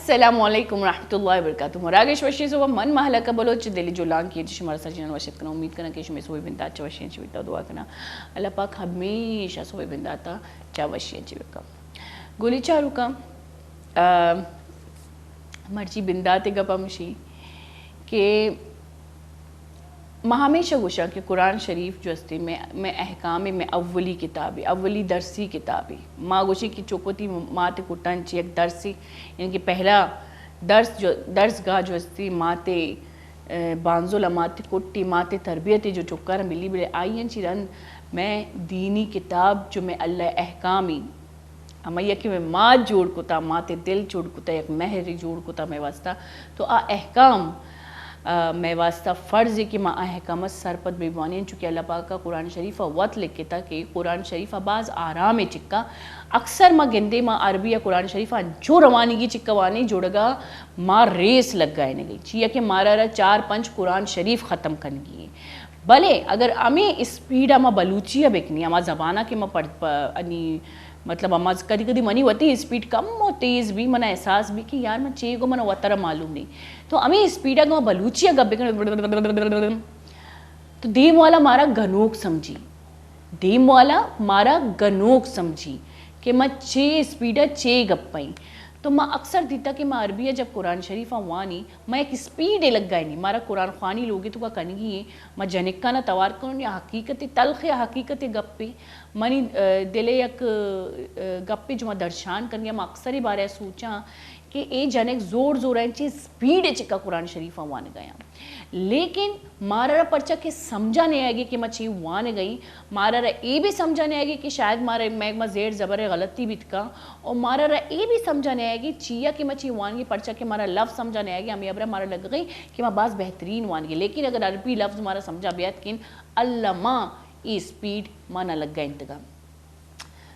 السلام علیکم ورحمۃ اللہ وبرکاتہ. مراگش وشی صبح من محلہ کا بلوچ دلی جولان کی جشمار سجنان وشت کرنا امید کرنا کہ شمی صبح بندات چا وشیاں چویتا دعا کرنا اللہ پاک ہمیشہ صبح بنداتا چا وشیاں چویتا گولی چارو کا مرچی بنداتے گا پمشی کہ میں ہمیشہ گوشا کہ قرآن شریف جو استے میں احکام میں اولی کتابی اولی درسی کتابی ماں گوشی کی چوکوتی ماتے کٹن چی ایک درسی یعنی کہ پہلا درس گاہ جو استی ماتے بانزولا ماتے کٹی ماتے تربیتی جو چکر ملی بلے آئین چی رن میں دینی کتاب جو میں اللہ احکامی اما یہ کہ میں ماں جوڑ کتا ماتے دل جوڑ کتا ایک مہری جوڑ کتا میں واسطہ تو احکام میں واسطہ فرض ہے کہ ماں احکامت سرپت بیوانی چونکہ اللہ پاک کا قرآن شریف وقت لکھتا کہ قرآن شریف بعض آرام چکا اکثر ماں گندے ماں عربی یا قرآن شریف جو روانی کی چکا وانی جوڑگا ماں ریس لگ گئے نگئی چیئے کہ مارا رہا 4-5 قرآن شریف ختم کن گئی بلے اگر ہمیں اسپیڈا ماں بلوچی بکنی ہمیں زبانہ کے ماں مطلب اما کدی کدی منی ہوتی اسپیڈ کم و تیز بھی منا احساس بھی کہ یار میں چیئے گو منا وطرہ معلوم نہیں تو ہمیں اسپیڈا کو بلوچی گب تو دیم والا مارا گنوک سمجھی دیم والا مارا گنوک سمجھی کہ میں چے اسپیڈا چے گپ پائیں تو میں اکثر دیتا کہ میں عربیہ جب قرآن شریف وانی میں ایک اسپیڈ لگ گئی نہیں مارا قرآن خوانی لوگی تو کا کنگی ہے میں جنکا نہ توار کروں یا حقیقت تلخ یا حقیقت گپی منی دلے یک گپی جو میں درشان کرنی میں اکثر ہی بارے سوچا کہ اے جنک زور زور ہے چیز اسپیڈ چکا قرآن شریف وان گیا لیکن مارا پرچا کہ سمجھا نہیں آئے گی کہ میں چیز وان گئی مارا اے بھی سمجھا نہیں آئے گی کہ شاید میں زیر زبر غلطی بھی تکا اور مارا اے بھی سمجھا نہیں آئے گی چیا کہ میں چیز وان گی پرچا کہ مارا لفظ سمجھا نہیں آئے گی ہمیں ابرا مارا لگ گئی کہ میں بعض بہترین وان گی لیکن اگر عربی لفظ مارا سمجھا بیت کن اللہ ماں ای اسپیڈ مانا لگ گا انتگام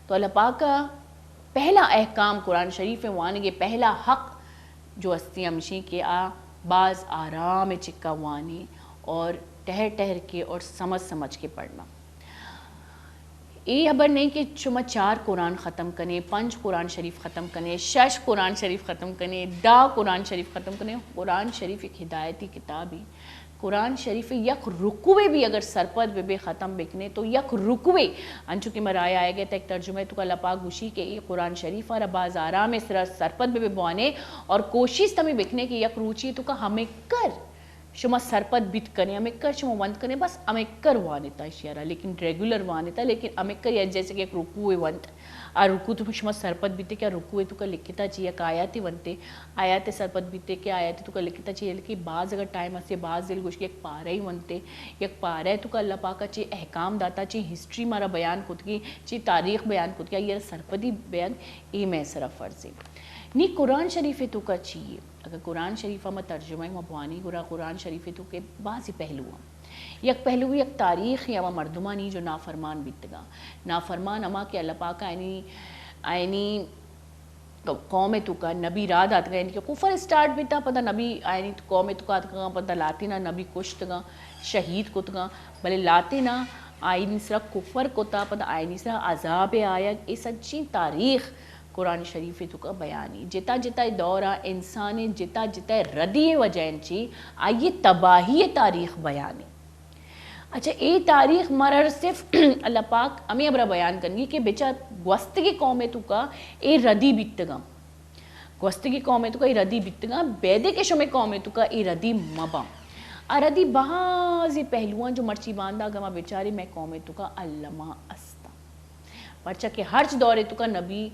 تو اللہ پاک کا پہلا احکام قرآن شریف وان گے پہلا حق جو استی ہمشی کہ بعض آرام چکا وانی اور ٹہر کے اور سمجھ کے پڑھنا یہ خبر نہیں کہ چما 4 قرآن ختم کنے 5 قرآن شریف ختم کنے 6 قرآن شریف ختم کنے 10 قرآن شریف ختم کنے قرآن شریف ایک ہدایتی کتاب ہی قرآن شریف یک رکوے بھی اگر سرپت بے ختم بکنے تو یک رکوے انچو کہ مرایا آئے گئے تھا ایک ترجمہ تو کا لپاک گوشی کہ یہ قرآن شریف اور باز آرام سرپت بے بوانے اور کوشش تمہیں بکنے کی یک روچی تو کا ہمیں کر شما سرپت بیت کرنے ہمیں کر شما وند کرنے بس ہمیں کر وانے تا اشیارہ لیکن ریگولر وانے تا لیکن ہمیں کر یا جیسے کہ ایک رکوے وند اور رکو تو شما سرپت بیتے کیا رکوے تو کا لکھتا چاہیے ایک آیاتی ونتے آیات سرپت بیتے کیا آیاتی تو کا لکھتا چاہیے لیکن بعض اگر ٹائم اسے بعض دل گوش کی ایک پارہ ہی ونتے ایک پارہ ہے تو کا اللہ پاکا چاہیے احکام داتا چاہیے ہسٹری مارا بیان کت کی چاہیے تاریخ بیان کت کیا یہ سرپتی بیان اے میں سرا فرض ہے نی قرآن شریف تو کا چاہیے اگر قرآن شریفہ میں ترجمہ مبوانی قرآن شریف تو کے بعضی پہلو یک پہلو یک تاریخ یا مردمانی جو نافرمان بیتگا نافرمان اما کہ اللہ پاک آئینی قوم تو کا نبی راد آتگا یعنی کہ کفر اسٹارٹ بیتا پتہ نبی آئینی قوم تو کا آتگا پتہ لاتے نا نبی کشتگا شہید کتگا بلے لاتے نا آئینی سرا کفر کتا پتہ آئینی سرا عذاب آیا یہ سچی تاریخ قرآن شریف تو کا بیانی جتا دورہ انسان جتا ردی وجین چی آئیے تباہی تاریخ بیانی اچھا اے تاریخ مرر صرف اللہ پاک ہمیں ابرا بیان کرنگی کہ بیچا گوستگی قوم تو کا اے ردی بیتگا گوستگی قوم تو کا اے ردی بیتگا بیدے کے شمع قوم تو کا اے ردی مبا ردی بعضی پہلوان جو مرچی باندھا گما بیچاری میں قوم تو کا علمہ استا پرچہ کہ ہر دورے تو کا نبی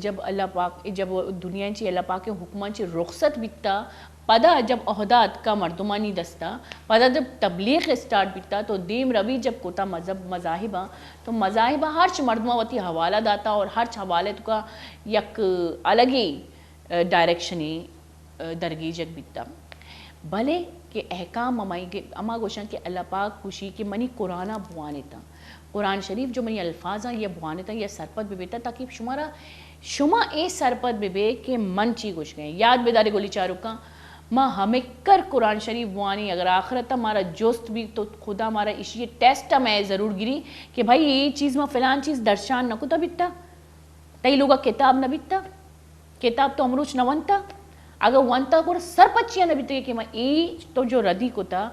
جب اللہ پاک جب دنیا چی اللہ پاک کے حکمان چی رخصت بیتا پدا جب عہدات کا مردمانی دستا پدا جب تبلیغ اسٹارٹ بیتا تو دیم روی جب کوتا مذاہبہ تو مذاہبہ ہرچ مردمہ واتی حوالہ داتا اور ہرچ حوالے تو کا یک الگی ڈائریکشنی درگیجک بیتا بھلے کہ احکام اما گوشن کہ اللہ پاک خوشی کہ منی قرآنہ بوانے تا قرآن شریف جو منی الفاظاں یہ بوانے تا یہ سرپت بیتا تاکہ شما اے سرپت بے کہ من چی گوش گئے یاد بیداری گولی چارو کا ماں ہمیں کر قرآن شریف بوانی اگر آخرت ہمارا جوست بھی تو خدا ہمارا اسی ٹیسٹ میں ضرور گری کہ بھائی یہ چیز میں فلان چیز درشان نہ کتا بیتا تئی لوگا کتاب نہ بیتا کتاب تو امروچ نہ ونتا اگر وانتا کو سرپچیاں نبی تے کہ میں ای تو جو ردی کتا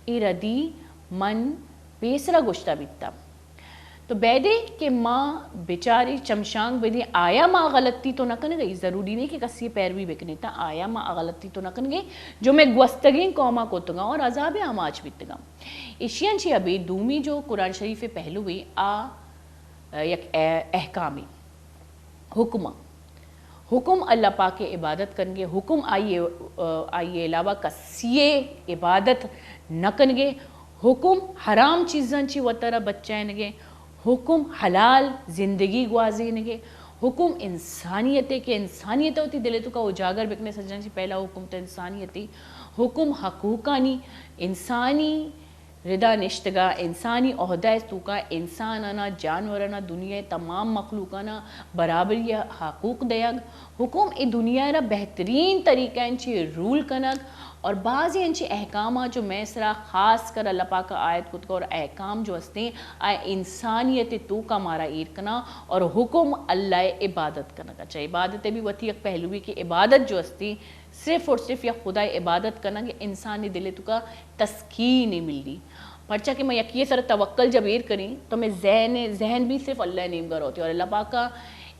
ای ردی من پیسرا گوشتا بیتا تو بیدے کہ ماں بیچاری چمشانگ بیدے آیا ماں غلطی تو نہ کن گئی، ضروری نہیں کہ کسی پیروی بکنے تا، آیا ماں غلطی تو نہ کن گئی جو میں گوستگین قوما کو تگا اور عذاب آماج بیتگا. اشیاں چی ابھی دومی جو قرآن شریف پہلو ہوئی یک احکامی حکم اللہ پاک کے عبادت کنگے، حکم آئیے علاوہ کسیے عبادت نہ کنگے، حکم حرام چیزاں چی وطرہ بچائنگے، حکم حلال زندگی گوازینگے، حکم انسانیت کہ انسانیت ہوتی دلے تو کا اجاگر بکنے سجن چی پہلا حکم تو انسانیتی، حکم حقوقانی انسانی ردا نشتگا، انسانی عہدہ تو کا انسانانا جانورانا دنیا تمام مخلوقانا برابری حقوق دیگ، حکم ای دنیا را بہترین طریقہ انچی رول کنگ اور بعضی انچی احکامہ جو میسرا خاص کر اللہ پاک آیت کتگا اور احکام جو ہستے آئے انسانیت تو کا مارا ایر کنا اور حکم اللہ عبادت کنگا. چاہے عبادت بھی وطی ایک پہلوی کی عبادت جو ہستی صرف اور صرف یا خدا عبادت کرنا کہ انسانی دلے تو کا تسکین ملی پرچہ کہ میں یقین سر توکل جب ایر کریں تو میں ذہن بھی صرف اللہ نیمگر ہوتی اور اللہ پاک کا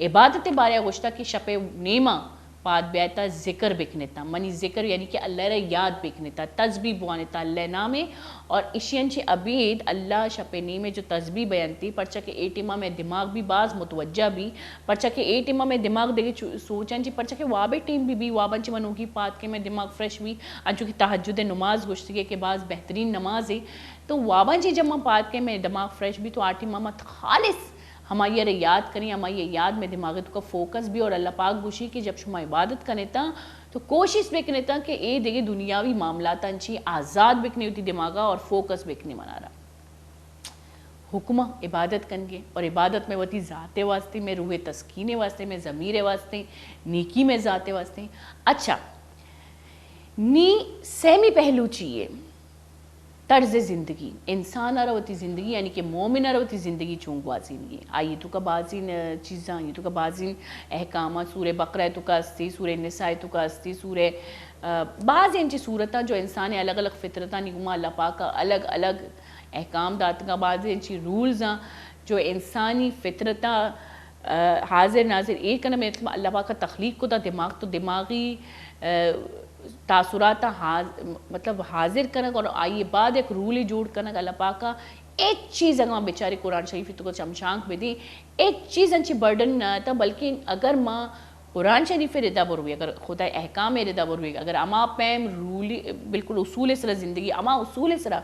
عبادت بارے گوشتا کی شپ نیمہ پاد بیتا ذکر بکنیتا منی ذکر یعنی کہ اللہ را یاد بکنیتا تسبیح بوانیتا اللہ نامے اور اشین چی عبید اللہ شپ نیمے جو تسبیح بیانتی پرچہ کہ ایٹیمہ میں دماغ بھی باز متوجہ بھی پرچہ کہ ایٹیمہ میں دماغ دے سوچن چی پرچہ کہ وابے ٹیم بھی وابن چی منوگی پاد کے میں دماغ فریش بھی انچو کی تہجد نماز گوشتی کے بعض بہترین نماز ہے تو وابن چی جب پاد کے میں دماغ فریش بھی تو آٹی ماما خالص ہماری یہ یاد کریں ہماری یاد میں دماغی تو کا فوکس بھی اور اللہ پاک گوشی کی جب شما عبادت کرنے تا تو کوشش بکنے تا کہ اے دیکھے دنیاوی معاملات انچی آزاد بکنے ہوتی دماغا اور فوکس بکنے منا رہا. حکمہ عبادت کنگے اور عبادت میں وتی ذات واسطے میں روح تسکین واسطے میں ضمیر واسطے نیکی میں ذات واسطے. اچھا نی سیمی پہلو چیئے طرز زندگی انسان روتی زندگی یعنی کہ مومن روتی زندگی چونگ وازینگی آئی تو کا بازین چیزاں یہ تو کا بازین احکامات سورہ بقرہ تو کا استی سورہ نساء تو کا استی سورہ بعض انچی صورتاں جو انسان الگ الگ فطرتاں نگما اللہ پاک کا الگ الگ احکام داتگاں بعض انچی رولزاں جو انسانی فطرتاں حاضر ناظر ایک کنا میں اللہ پاک کا تخلیق کو تا دماغ تو دماغی تاثرات مطلب حاضر کنک اور آئیے بعد ایک رولی جوڑ کنک اللہ پاک کا ایک چیز اگر ماں بیچاری قرآن شریفی تو کو چمشانک بھی دی ایک چیز انچی برڈن نہ تھا بلکہ اگر ماں قرآن شریف ردا بروی اگر خدا احکام ردا بروی اگر اما پیم رولی بالکل اصول سرا زندگی اما اصول سرا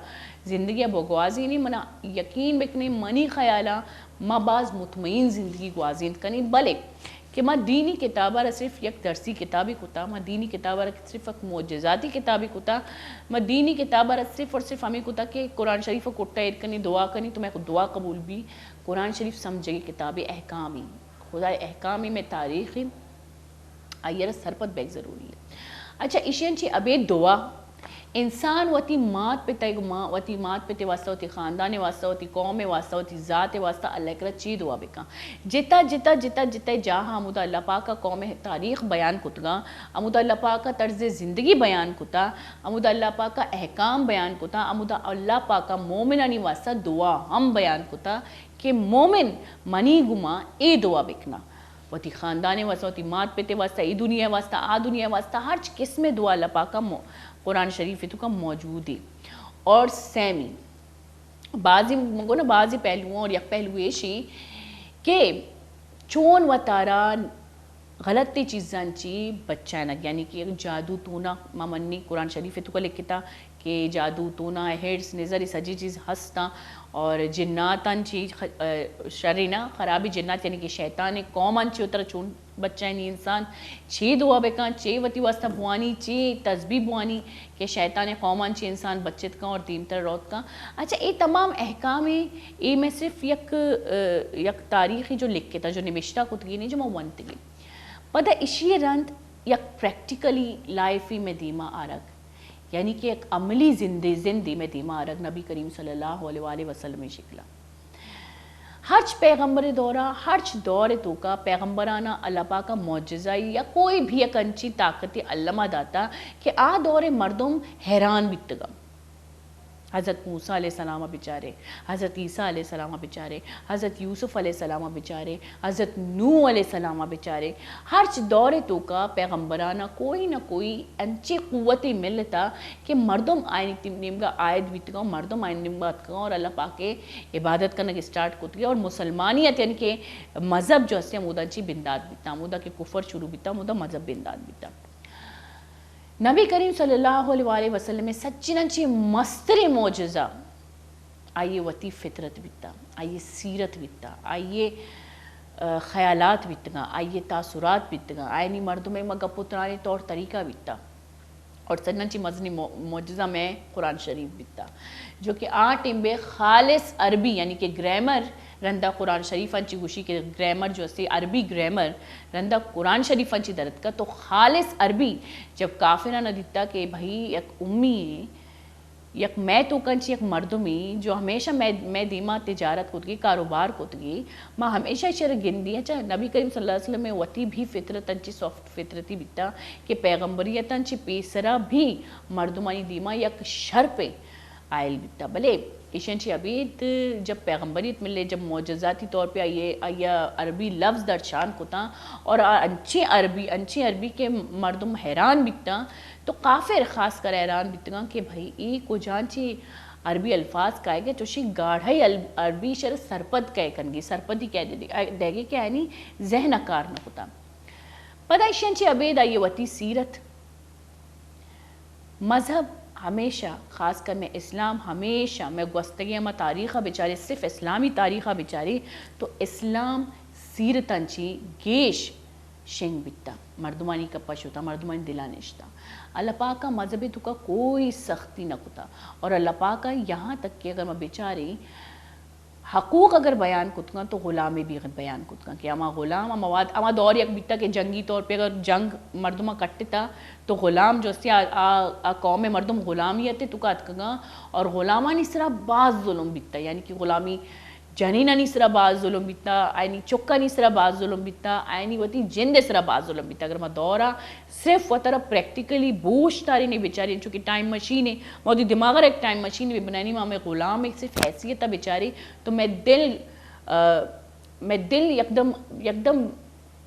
زندگی بگوازی نہیں منا یقین بکنے منی خیالہ ماں بعض مطمئن زندگی گوازین کنی بلے کہ ماں دینی کتابہ را صرف یک درسی کتابی کتا ماں دینی کتابہ را صرف ایک معجزاتی کتابی کتا ماں دینی کتابہ را صرف اور صرف ہمیں کتا کہ قرآن شریف کو کٹا ایر کنی دعا کنی تو میں دعا قبول بھی قرآن شریف سمجھے کتاب احکامی خدا احکامی میں تاریخی آئیر سرپت بیک ضروری ہے. اچھا اشین چی ابے دعا انسان وتی مات پہ تے وتی مات پہ تے واسطہ ہوتی خاندان واسطہ ہوتی قوم واسطہ ہوتی ذات واسطہ اللہ کرا چی دعا بکا جتا جتا جتا جتا جہاں امودہ اللہ پاک کا قوم تاریخ بیان کتگا امودہ اللہ پاک کا طرز زندگی بیان کتا امودہ اللہ پاک کا احکام بیان کتا امودہ اللہ پاک کا مومنانی واسطہ دعا ہم بیان کتا کہ مومن منی گما اے دعا بکنا وتی خاندان واسطہ ہوتی مات پہ تے واسطہ ای دنیا واسطہ آ دنیا واسطہ ہر قسم دعا اللہ پاک کا قرآن شریف تو کا موجود ہے. اور سیمی بعضی پہلوؤں اور یک پہلو ایشی کہ چون و تارا غلطی چیزاں چی بچانک یعنی کہ جادو تونا ممنی قرآن شریف تو کا لکھتا کہ جادو تونا ہیڈس نظر سجی چیز ہستا اور جناتاں چی شرینا خرابی جنات یعنی کہ شیطان قومان چی اتر چون بچائنی انسان چی دعا بکاں چی وتی واسطہ بوانی چی تسبیح بوانی کہ شیطان قومان چی انسان بچت کاں اور دیمتر روت کاں. اچھا یہ تمام احکام ہے میں صرف یک تاریخی جو لکھتا جو نمشتہ کتگی نہیں جو میں ونتی گی پتہ اشی رند یک پریکٹیکلی لائفی میں دیما آرگ یعنی کہ ایک عملی زندی میں دیما آرگ نبی کریم صلی اللہ علیہ وسلم شکلا ہرچ پیغمبر دورہ ہرچ دور تو کا پیغمبرانہ اللہ پاک کا معجزائی یا کوئی بھی ایک انچی طاقت علمہ داتا کہ آ دور مردم حیران بیتگا. حضرت موسیٰ علیہ السلام بچارے، حضرت عیسیٰ علیہ السلام بچارے، حضرت یوسف علیہ السلام بچارے، حضرت نوح علیہ السلام بچارے، ہرچ دور تو کا پیغمبرانہ کوئی نہ کوئی انچی قوتی ملتا کہ مردم آئینی نمگا آیت بیتگا، مردم آئینی نمگا اتگا اور اللہ پاک کے عبادت کرنا سٹارٹ کت گیا. اور مسلمانیت یعنی کہ مذہب جو ہستے مودا انچی بنداد بیتا، مودا کے کفر شروع بیتا، مودا مذہب بنداد بیتا. نبی کریم صلی اللہ علیہ وسلم میں سچنچی مستر معجزہ آئیے وطی فطرت بیتا، آئیے سیرت بیتا، آئیے خیالات بیتگا، آئیے تاثرات بیتگا، آئینی مردم میں مگا پترانی طور طریقہ بیتا. اور سچنچی مزنی معجزہ میں قرآن شریف بیتا جو کہ آٹھ بے خالص عربی یعنی کہ گرامر رندہ قرآن شریف انچی گوشی کے گرامر جو اسے عربی گرامر رندہ قرآن شریف انچی درد کا تو خالص عربی جب کافرہ نہ دیتا کہ بھائی ایک امی یک میں تو کنچی ایک مردمی جو ہمیشہ میں دیما تجارت کتگی کاروبار کتگی ماں ہمیشہ شر گن دیا چاہے نبی کریم صلی اللہ علیہ وسلم میں وطی بھی فطرت انچی سافٹ فطرتی بیتا کہ پیغمبریت انچی پیسرا بھی مردمانی دیما یک شر پہ آئل بیتا. بلے ایشنچی عبید جب پیغمبریت ملے جب معجزاتی طور پہ آئیے عربی لفظ درشان کتا اور انچی عربی کے مردم حیران بیتا تو کافر خاص کر حیران بیتگا کہ بھائی ای کو جانچی عربی الفاظ کہے گے تو شی گاڑھائی عربی شر سرپد کہے کنگی سرپدی کہہ دے گے کہ یعنی ذہن اکار نہ کتا. پتہ ایشنچی عبید آئیے وطی سیرت مذہب ہمیشہ خاص کر میں اسلام ہمیشہ میں گوستگی اما تاریخہ بچاری صرف اسلامی تاریخہ بچاری تو اسلام سیرتانچی گیش شنگ بیتا مردمانی کا پشوتا مردمانی دلانشتا. اللہ پاک کا مذہبی تو کا کوئی سختی نہ کتا اور اللہ پاک کا یہاں تک کہ اگر میں بیچاری حقوق اگر بیان کتگا تو غلامی بھی بیان کتگا کہ اما غلام اما دور یک بیتا کہ جنگی طور پہ اگر جنگ مردمہ کٹتا تو غلام جو اس قوم مردم غلامیت تو کا اتکگا اور غلامانی سرا بعض ظلم بیتا یعنی کہ غلامی جنینانی سرا بعض ظلم بیتا آئینی چکانی سرا بعض ظلم بیتا آئینی وطی جند سرا بعض ظلم بیتا. اگر میں دورا صرف و طرح پریکٹیکلی بوش تاری نہیں بیچاری چونکہ ٹائم مشین ہے موتی دماغر ایک ٹائم مشین بھی بنانی ماں میں غلام ایک صرف حیثیت ہے بیچاری تو میں دل یکدم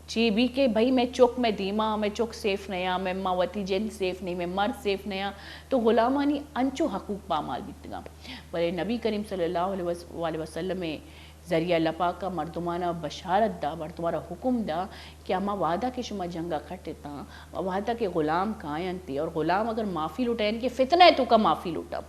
چی بھی کہ بھائی میں چوک میں دیما میں چوک سیف نیا میں ماوتی جن سیف نہیں میں مرد سیف نیا تو غلامانی انچو حقوق پامال بیتگا. بلے نبی کریم صلی اللہ علیہ وسلم میں ذریعہ اللہ پاک کا مردمانہ بشارت دا مردمانہ حکم دا کہ اما وعدہ کے شما جنگا کھٹتا وعدہ کے غلام کائن تے اور غلام اگر معافی لوٹا یعنی کہ فتنہ ہے تو کا معافی لوٹا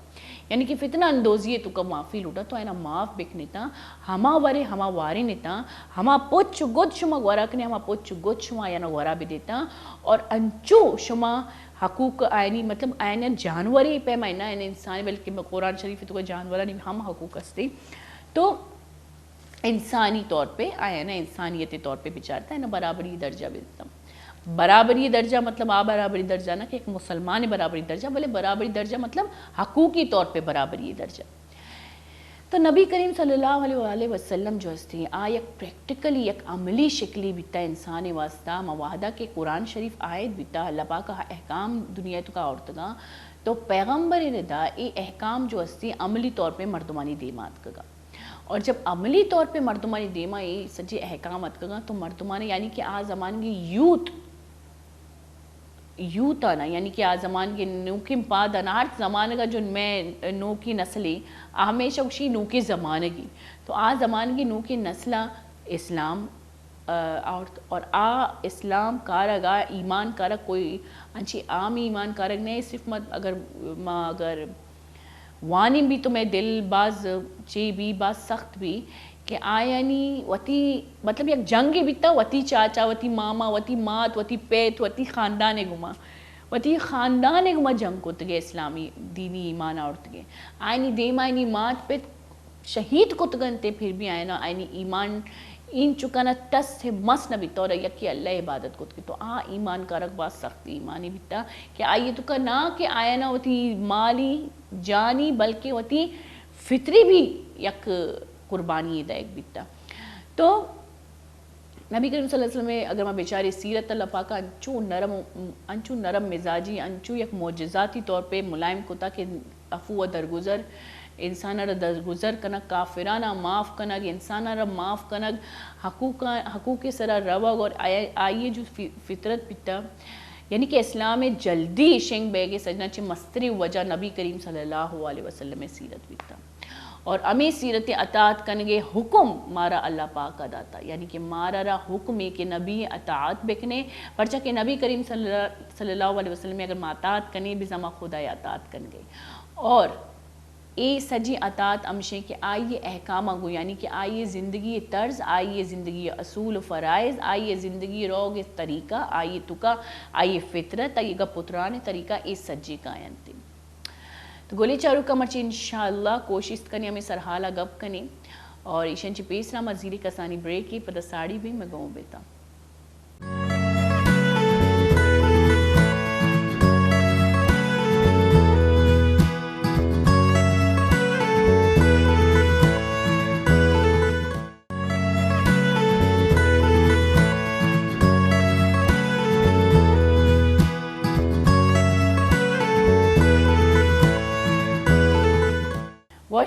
یعنی کہ فتنہ اندوزی ہے تو کا معافی لوٹا تو اینا معاف بکنیتا ہما ورے ہما واری نیتا ہما پوچ گد شما گورا کنے ہما پوچ گد شما یعنی گورا بھی دیتا اور انچو شما حقوق آئینی مطلب آئینی جانوری پیمائنا یعنی انسانی بلکہ قرآن شریف تو کا جانورا نہیں ہم حقوق ہستے تو انسانی طور پہ آیا نا انسانیتی طور پہ بچارتا ہے نا برابری درجہ بیتا. برابری درجہ مطلب برابری درجہ نہ کہ ایک مسلمان برابری درجہ بلے برابری درجہ مطلب حقوقی طور پہ برابری درجہ. تو نبی کریم صلی اللہ علیہ وسلم جو ہستی ایک پریکٹیکلی ایک عملی شکلی بیتا انسانی واسطہ موادہ کے قرآن شریف آیت بیتا اللہ پاک کا احکام دنیا تو کا عورتگا تو پیغمبر ردا ای احکام جو ہستی عملی طور پہ مردمانی دیمات کگا اور جب عملی طور پہ مردمانی دیما یہ سجی احکامات کگا تو مردمانی یعنی کہ آج زمان کی یوت آنا یعنی کہ آج زمان کی نوکیم پاد آنا ہر زمانے کا جو میں نو کی نسلی ہمیشہ اکشی نو کی زمانے کی تو آج زمان کی نو کی نسلہ اسلام اور اسلام کارگا ایمان کارگ کوئی انچی عام ایمان کارگ نہیں صرف اگر وانی بھی تو میں دل باز چی بھی باز سخت بھی کہ آیانی وطی مطلب یک جنگی بیتا وطی چاچا وطی ماما وطی مات وطی پیت وطی خاندان گما جنگ کو تگے اسلامی دینی ایمان آورتگے آئینی دیم آئینی مات پیت شہید کو تگنتے پھر بھی آئینا آئینی ایمان این چکانا ٹس سے مس نہ بیتا اور یکی اللہ عبادت کو تگے تو ایمان کارک باز سخت ایمانی بیتا کہ آئیے تو کا نا کہ آئینا وطی مالی جانی بلکہ وطی فطری بھی یک قربانی دا ایک بیتا تو نبی کریم صلی اللہ علیہ وسلم میں اگر میں بیچاری سیرت اللہ پاکہ انچو نرم مزاجی انچو یک معجزاتی طور پہ ملائم کتا کہ عفو و درگزر انسانہ را درگزر کنک کافرانہ معاف کنک انسانہ را معاف کنک حقوق سرا روگ اور آئیے جو فطرت پیتا یعنی کہ اسلام جلدی شنگ بیگے سجنا چھ مستری وجہ نبی کریم صلی اللہ علیہ وسلم سیرت پیتا اور امی سیرت اطاعت کنگے حکم مارا اللہ پاک داتا یعنی کہ مارا را حکم ہے کہ نبی اطاعت بکنے پرچہ کہ نبی کریم صلی اللہ علیہ وسلم اگر ما اطاعت کنے بھی زما خدا اطاعت کنگے اور اے سجی اطاعت امشے کہ آئیے احکامہ گو یعنی کہ آئیے زندگی طرز آئیے زندگی اصول فرائض آئیے زندگی روگ طریقہ آئیے تکا آئیے فطرت آئیے گا پتران طریقہ اے سجی کائن تھی تو گولی چارو کا مرچی انشاءاللہ کوشش کنی ہمیں سرحالہ گپ کنی اور ایشن چی پیسرا مزیری کسانی بریکی پتہ ساڑی بھی میں گاؤں بیتا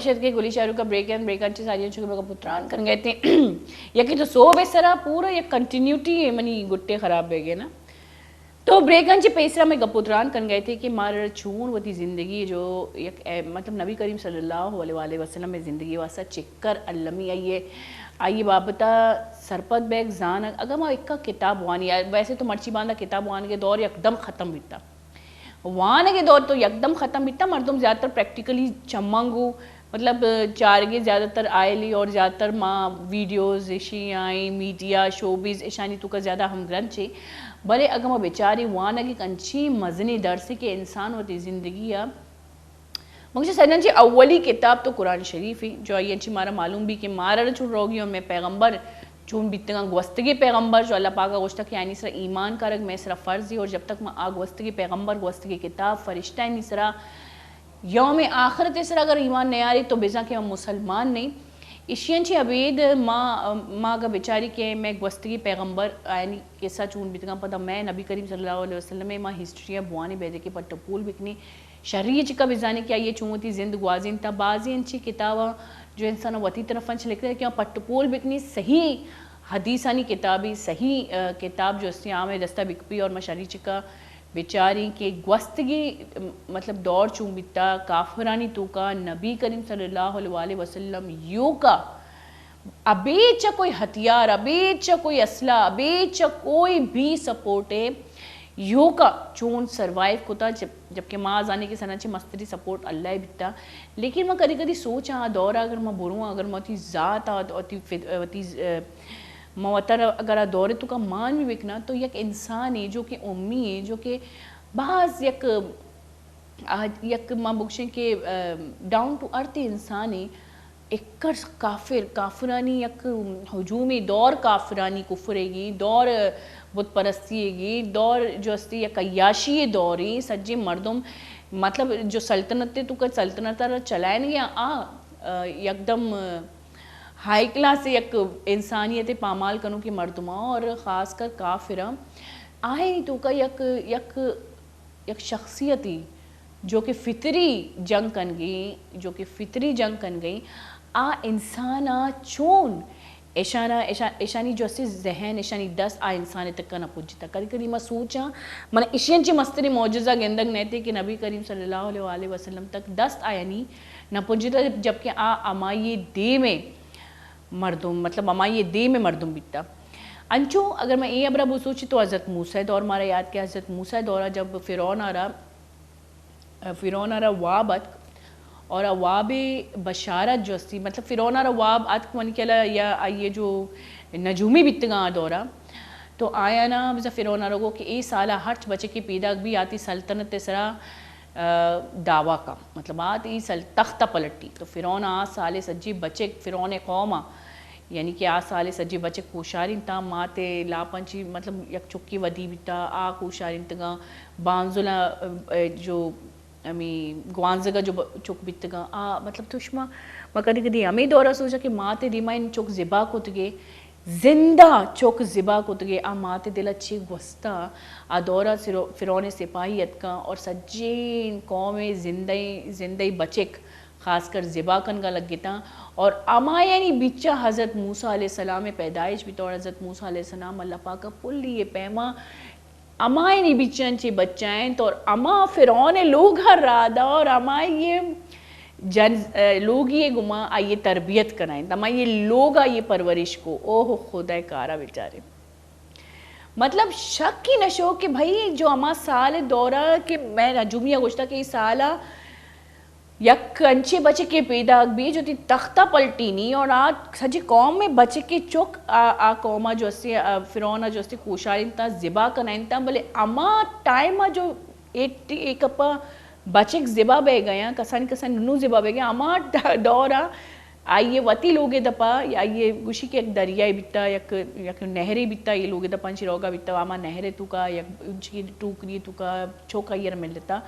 شد کے گلی شاہرو کا بریکن چی ساریاں چکے کا پتران کر گئے تھے یکی تو سو بے سرا پورا یک کنٹینیوٹی منی گٹے خراب بے گئے نا تو بریکن چی پیسرا میں گپتران کر گئے تھے کہ مار چھون وہ تی زندگی جو یک مطلب نبی کریم صلی اللہ علیہ وسلم میں زندگی واسا چکر علمی آئیے بابتا سرپت بیگ زان اگر میں ایک کتاب وانی ویسے تو مرچی باندھا کتاب وان کے دور یکدم ختم بیتا وہاں کے دور تو یکدم ختم بیتا مردم زیادہ تر پریکٹیکلی چمنگو مطلب چارگے زیادہ تر آئے لی اور زیادہ تر ماں ویڈیوز اشی آئیں میڈیا شوبیز اشانی تو کا زیادہ ہم گرن چھے بلے اگر میں بیچاری وہاں کی کنچی مزنی در سے کہ انسان ہوتی زندگی ہے مجھے سجن چی اولی کتاب تو قرآن شریف ہی جو آئی انچی مارا معلوم بھی کہ مارا چھوڑ روگی اور میں پیغمبر چون بیتنگا گوستگی پیغمبر جو اللہ پاکا گوشتا کہ یعنی سرا ایمان کا رگ میں سرا فرض ہی اور جب تک میں گوستگی پیغمبر گوستگی کتاب فرشتہ نہیں سرا یوم آخرت سرا اگر ایمان نہیں آ رہی تو بیزا کہ میں مسلمان نہیں اشین چی عبید ماں کا بیچاری کہ میں گوستگی پیغمبر یعنی کیسا چون بیتنگا پتہ میں نبی کریم صلی اللہ علیہ وسلم میں ماں ہسٹریاں بوانی بیدے کے پتہ پول بکنی شریع چکا بزانے کیا یہ چونتی زند گوازین تا بازی انچی کتابہ جو انسان وطی طرف انچ لکھتے ہیں کہ پٹ پول بکنی صحیح حدیثانی کتابی صحیح کتاب جو اسیام دستہ بکپی اور مشاری چکا بیچاری کے گوستگی مطلب دور چون بیتا کافرانی تو کا نبی کریم صلی اللہ علیہ وسلم یو کا ابیچا کوئی ہتھیار ابیچا کوئی اسلحہ ابیچا کوئی بھی سپورٹے یو کا چون سروائیو کتا جبکہ ماں آنے کی سنچے مستری سپورٹ اللہ بیتا لیکن میں کدی کدی سوچا دورا اگر میں بروں اگر میں تی ذات موتر اگر دورے تو کا مان بھی بکنا تو یک انسان ہے جو کہ امی ہے جو کہ بعض یک ماں بکشیں کہ ڈاؤن ٹو ارتھ انسان ہے ایک کافرانی یک ہجومی دور کافرانی کفرے گی دور بت پرستی گی دور جو استی یک عیاشی دوری سجی مردم مطلب جو سلطنت تو کا سلطنت چلائیں گیا یکدم ہائی کلاس یک انسانیت پامال کنوں کی مردمہ اور خاص کر کافرہ آئے تو کا یک شخصیتی جو کہ فطری جنگ کن گئی انسانا چون ایشانی جو اسی ذہن ایشانی دست انسانی تک کا نہ پوچھتا کدی کدی میں سوچا من ایشین چی مستری معجزہ گندگ نیتے کہ نبی کریم صلی اللہ علیہ وسلم تک دست آیانی نہ پوچھتا جبکہ امائی دے میں مردم مطلب امائی دے میں مردم بیتا انچو اگر میں یہ ابرا سوچی تو حضرت موسیٰ دور مارا یاد کیا حضرت موسیٰ دورہ جب فرعون آ رہا وابت اور واب بشارت جو اسی مطلب فرعون آ رہا واب آت منی کہلا یا یہ جو نجومی بیتگاں دورہ تو آیا نا بزا فرعون آ رہا کہ ای سالہ ہرچ بچے کی پیدا بھی آتی سلطنت سرا دعویٰ کا مطلب آتی تختہ پلٹی تو فرعون آ سالے سجی بچے فرعون قوم یعنی کہ آ سالے سجی بچے کوشارین تا ماتے لاپنچی مطلب یک چکی ودی بیتا کوشارین تگاں بانزولا جو امی گوانزگا جو چوک بیتگا مطلب تشما ما کدی کدی ہمیں دورہ سوچا کہ ماتے دیمائن چوک زبا کتگے زندہ چوک زبا کتگے ماتے دل اچھی گوستا دورہ فرعون سپاہیت کا اور سجین قوم زندہ بچک خاص کر زبا کن کا لگتا اور یعنی بچہ حضرت موسیٰ علیہ السلام پیدائش بطور حضرت موسیٰ علیہ السلام اللہ پاک کا پلی یہ پیما یعنی بچن چی بچائیں تو اور فرعون لوگا رادا اور یہ لوگ یہ گما آئیے تربیت کرائیں یہ لوگ آئیے پرورش کو اوہ خدا کارا بیچارے مطلب شک کی نشو کہ بھائی جو سال دورہ کہ میں نجومیہ گوشتا کہ سالہ یک انچے بچے کے پیدا بھی جو تھی تختہ پلٹی نہیں اور آج سجی قوم میں بچے کے چوک قومہ جو اسے فرعونہ جو اسے کوشارین تا زبا کنائن تا بلے ٹائمہ جو ایک اپا بچک زبا بے گیا کسان ننو زبا بے گیا دورہ آئیے وطی لوگے دپا یا یہ گوشی کے ایک دریائی بیتا یک نہرے بیتا یہ لوگے دپا انچی روگا بیتا نہرے تو کا یک انچی ٹوکری تو کا چوکا یہ مل لیتا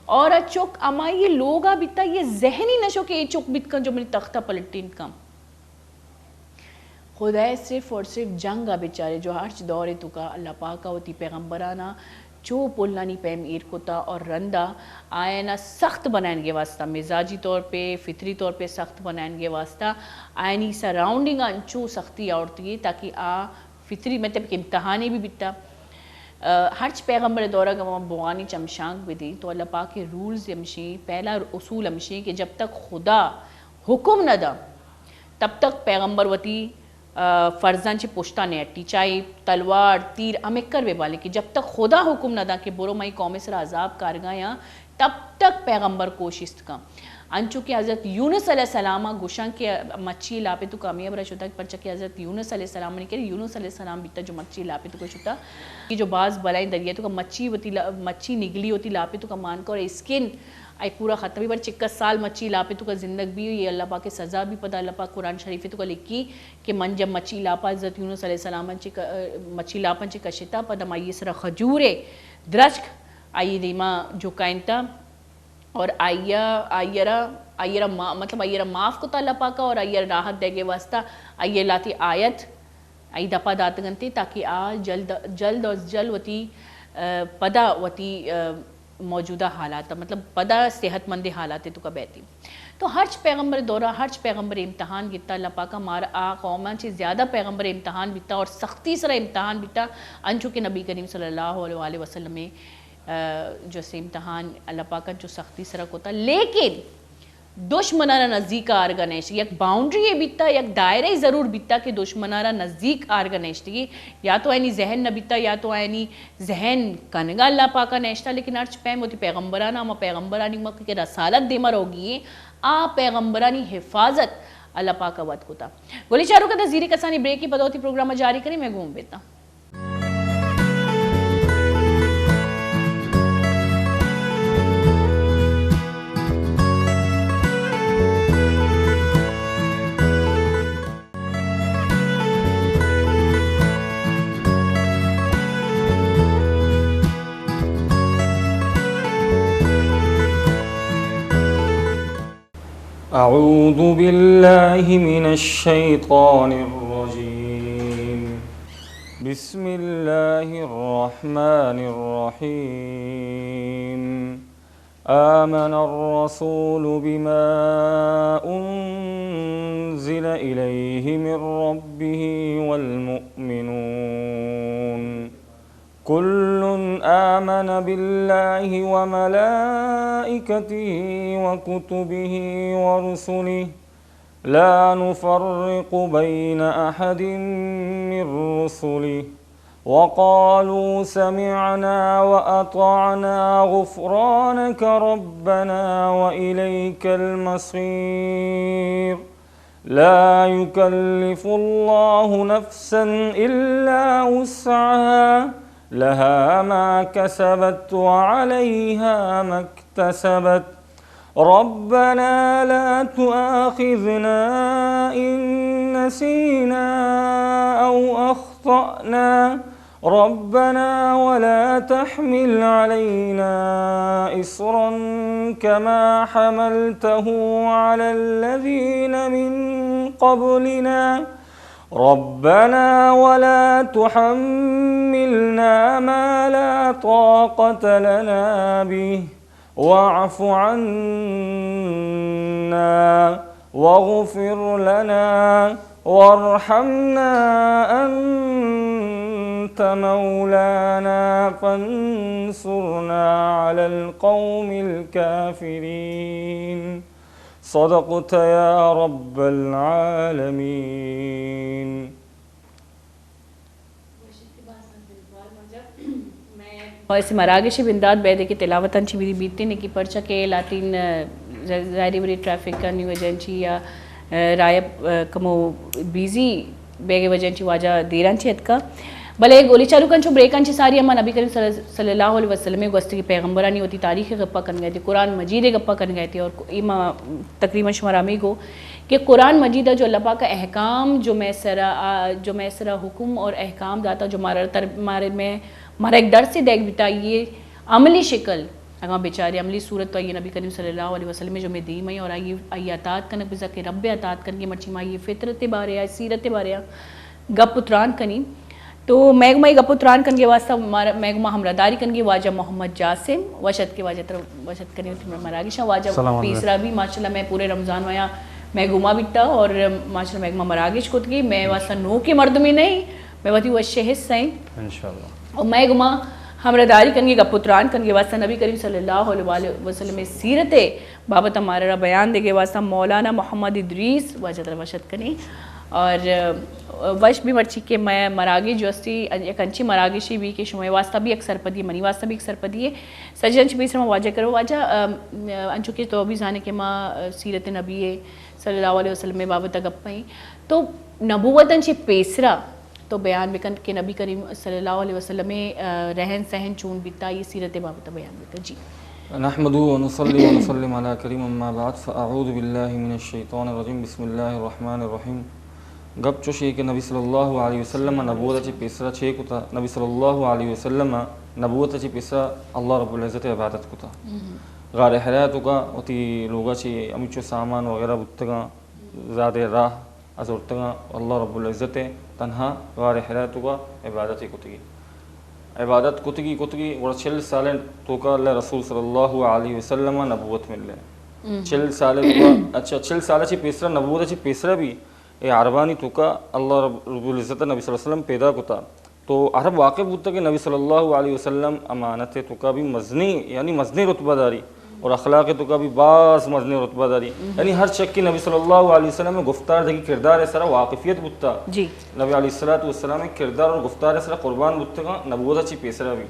اور چوک یہ لوگا بیتا یہ ذہنی نشو کہ یہ چوک بیت کن جو منی تختہ پلٹین کم خدا صرف اور صرف جنگا بیچارے جو ہرچ دورے تو کا اللہ پاکا ہوتی پیغمبرانا چو پولانی پیم ایر کتا اور رندہ آئینا سخت بنائیں گے واسطہ مزاجی طور پہ فطری طور پہ سخت بنائیں گے واسطہ آئینی سراؤنڈنگ انچو سختی آورتی ہے تاکہ فطری مطلب کہ امتحانی بھی بیتا ہرچ پیغمبر دورہ کا بوانی چمشانگ بھی دی تو اللہ پاک کے رولز ہمشی پہلا اصول ہمشی کہ جب تک خدا حکم نہ دا تب تک پیغمبر وتی فرزان چی پشتا نیٹی چاہے تلوار تیر امکر بے بالے کہ جب تک خدا حکم نہ دا کہ برو مائی قوم سر عذاب کارگا یا تب تک پیغمبر کوشش کا انچو کہ حضرت یونس علیہ السلام گوشان کے مچھی لاپے تو کامیاب رہ شدہ پرچہ کہ حضرت یونس علیہ السلام نے کہا یونس علیہ السلام بیتا جو مچھی لاپے تو کو شدہ کہ جو بعض بلائیں دریئے تو کا مچھی نگلی ہوتی لاپے تو کا مان کا اور اسکن آئی پورا ختم بھی بر 21 سال مچھی لاپے تو کا زندگ بھی یہ اللہ پاک کے سزا بھی پتہ اللہ پاک قرآن شریف تو کا لکھی کہ من جب مچھی لاپا حضرت یونس علیہ السلام مچھی لاپن چی کشتا پا دم آئی سرا خجورے درشک آئی دیما جو کائنتا اور مطلب آئیرہ معاف کو تا اللہ پاکا اور آئیرہ راحت دے گے واسطہ آئیے لاتی آیت آئی دپا دات گنتے تاکہ جلد اور جلد وتی پدا وتی موجودہ حالات مطلب پدا صحت مند حالات تو کا بیتی تو ہرچ پیغمبر دورہ ہرچ پیغمبر امتحان گتا اللہ پاکا مارا قومان چی زیادہ پیغمبر امتحان بیتا اور سختی سر امتحان بیتا انچو کہ نبی کریم صلی اللہ علیہ وسلم میں جو سے امتحان اللہ پاکا جو سختی سرک ہوتا لیکن دشمنارا نزدیک آرگا نیشتی یک باؤنڈری یہ بیتا یک دائرہ ضرور بیتا کہ دشمنارا نزدیک آرگا نیشتی یا تو اینی ذہن نہ بیتا یا تو اینی ذہن کنگا اللہ پاکا نیشتا لیکن ارچ پیم ہوتی پیغمبرانا اما پیغمبرانی موقع کے رسالت دیمر ہوگی پیغمبرانی حفاظت اللہ پاکا ود کتا گولی چاروں کا تذیری کسانی بریک کی پتہ ہوتی پروگرام جاری کریں میں گھوم بیتا اعوذ باللہ من الشیطان الرجیم بسم اللہ الرحمن الرحیم آمن الرسول بما انزل الیہ من ربہ والمؤمنون كل آمن بالله وملائكته وكتبه ورسله لا نفرق بين أحد من رسله وقالوا سمعنا وأطعنا غفرانك ربنا وإليك المصير لا يكلف الله نفسا إلا وسعها لها ما كسبت وعليها ما اكتسبت ربنا لا تؤاخذنا إن نسينا أو أخطأنا ربنا ولا تحمل علينا إصرا كما حملته على الذين من قبلنا ربنا ولا تحملنا ما لا طاقة لنا به واعف عنا واغفر لنا وارحمنا أنت مولانا فانصرنا على القوم الكافرين صدقت يا رب العالمين. ویسے مراگش بنداد بیدے کی تلاوتاً چی میری بیتی نے کی پرچہ کے لاتین ظاہری بری ٹریفک کرنی وجہ چی یا رائب کمو بیزی بیگے وجہ چی واجہ دیران چی اتکا بلے گولی چالو کن چو بریکان چی ساری اما نبی کریم صلی اللہ علیہ وسلم گوستی کی پیغمبرانی ہوتی تاریخ گپا کن گئے تھے قرآن مجید گپا کن گئے تھے اور ایما تقریباً شمارامی کو کہ قرآن مجید جو اللہ پاک کا احکام جو میسرہ حکم اور احکام داتا جو مارا ایک در سے دیکھ بیتا یہ عملی شکل اگر بیچارے عملی صورت تو آئیے نبی کریم صلی اللہ علیہ وسلم جو میں دیم ہے اور آئیے اطاعت کنک بزا کہ رب اطاعت کن کے مرچی مائی فطرت بارے آئی سیرت بارے گپ اتران کنی تو میگمائی گپ اتران کن کے واسطہ میگما ہمرداری کن کے واجہ محمد جاسم وشد کے واجہ وشد کرنی ہوتی مراگشہ واجہ پیسرا بھی ماشاءاللہ میں پورے رمضان ویا میں گما بیٹا اور ماشاءاللہ میگما مراگش کت گئی میں واسطہ نو کی مردمی نہیں میں واتی وشہ حصہ ہیں انشاءاللہ اور میں گما ہمرداری کنگی کا پتران کنگی واسطہ نبی کریم صلی اللہ علیہ وسلم سیرت بابت ہمارا بیان دے گے واسطہ مولانا محمد ادریس واجہ در وشد کنی اور وش بھی مرچی کے میں مراگی جو استی ایک انچی مراگشی بھی کہ شمع واسطہ بھی اکثر پدی منی واسطہ بھی اکثر پدی ہے سجن چی بیسر میں واجہ کرو واجہ انچو کے تو بھی زانے کے ماں سیرت نبی صلی اللہ علیہ وسلم بابت گپائیں تو نبوتاً چی پیسرا تو بیان بکن کہ نبی کریم صلی اللہ علیہ وسلم رہن سہن چون بیتا یہ سیرت بابت بیان بیتا جی نحمد ونصلي ونسلم على كريم اما بعد فاعوذ بالله من الشيطان الرجيم بسم الله الرحمن الرحيم گپ چوشی کہ نبی صلی اللہ علیہ وسلم نبوت چی پیسرا چھے کتا نبی صلی اللہ علیہ وسلم نبوت چی پیسرا اللہ رب العزت عبادت کتا غار حیراتو کا اتی لوگا چی امیچو سامان وغیرہ بتگا زیادہ راہ ازورتگا اللہ رب العزت تنہا غار حیراتو کا عبادت کتگی عبادت کتگی اور 40 سالیں تو کا اللہ رسول صلی اللہ علیہ وسلم نبوت مل لے 40 سالیں تو کا اچھا 40 سالہ چی پیسرا نبوت چی پیسرا بھی اے عربانی تو کا اللہ رب العزت نبی صلی اللہ علیہ وسلم پیدا کتا تو عرب واقع ہوتا کہ نبی صلی اللہ علیہ وسلم امانت تو کا بھی مزنی یعنی مزنی رتبہ داری اور اخلاق تو کا بھی بعض مزنی رتبہ داری یعنی ہر شک کی نبی صلی اللہ علیہ وسلم میں گفتار دیکھی کردار ایسا واقفیت بتا جی نبی علیہ السلام میں کردار اور گفتار ایسا قربان بتا گا نبوت اچھی پیسرا بھی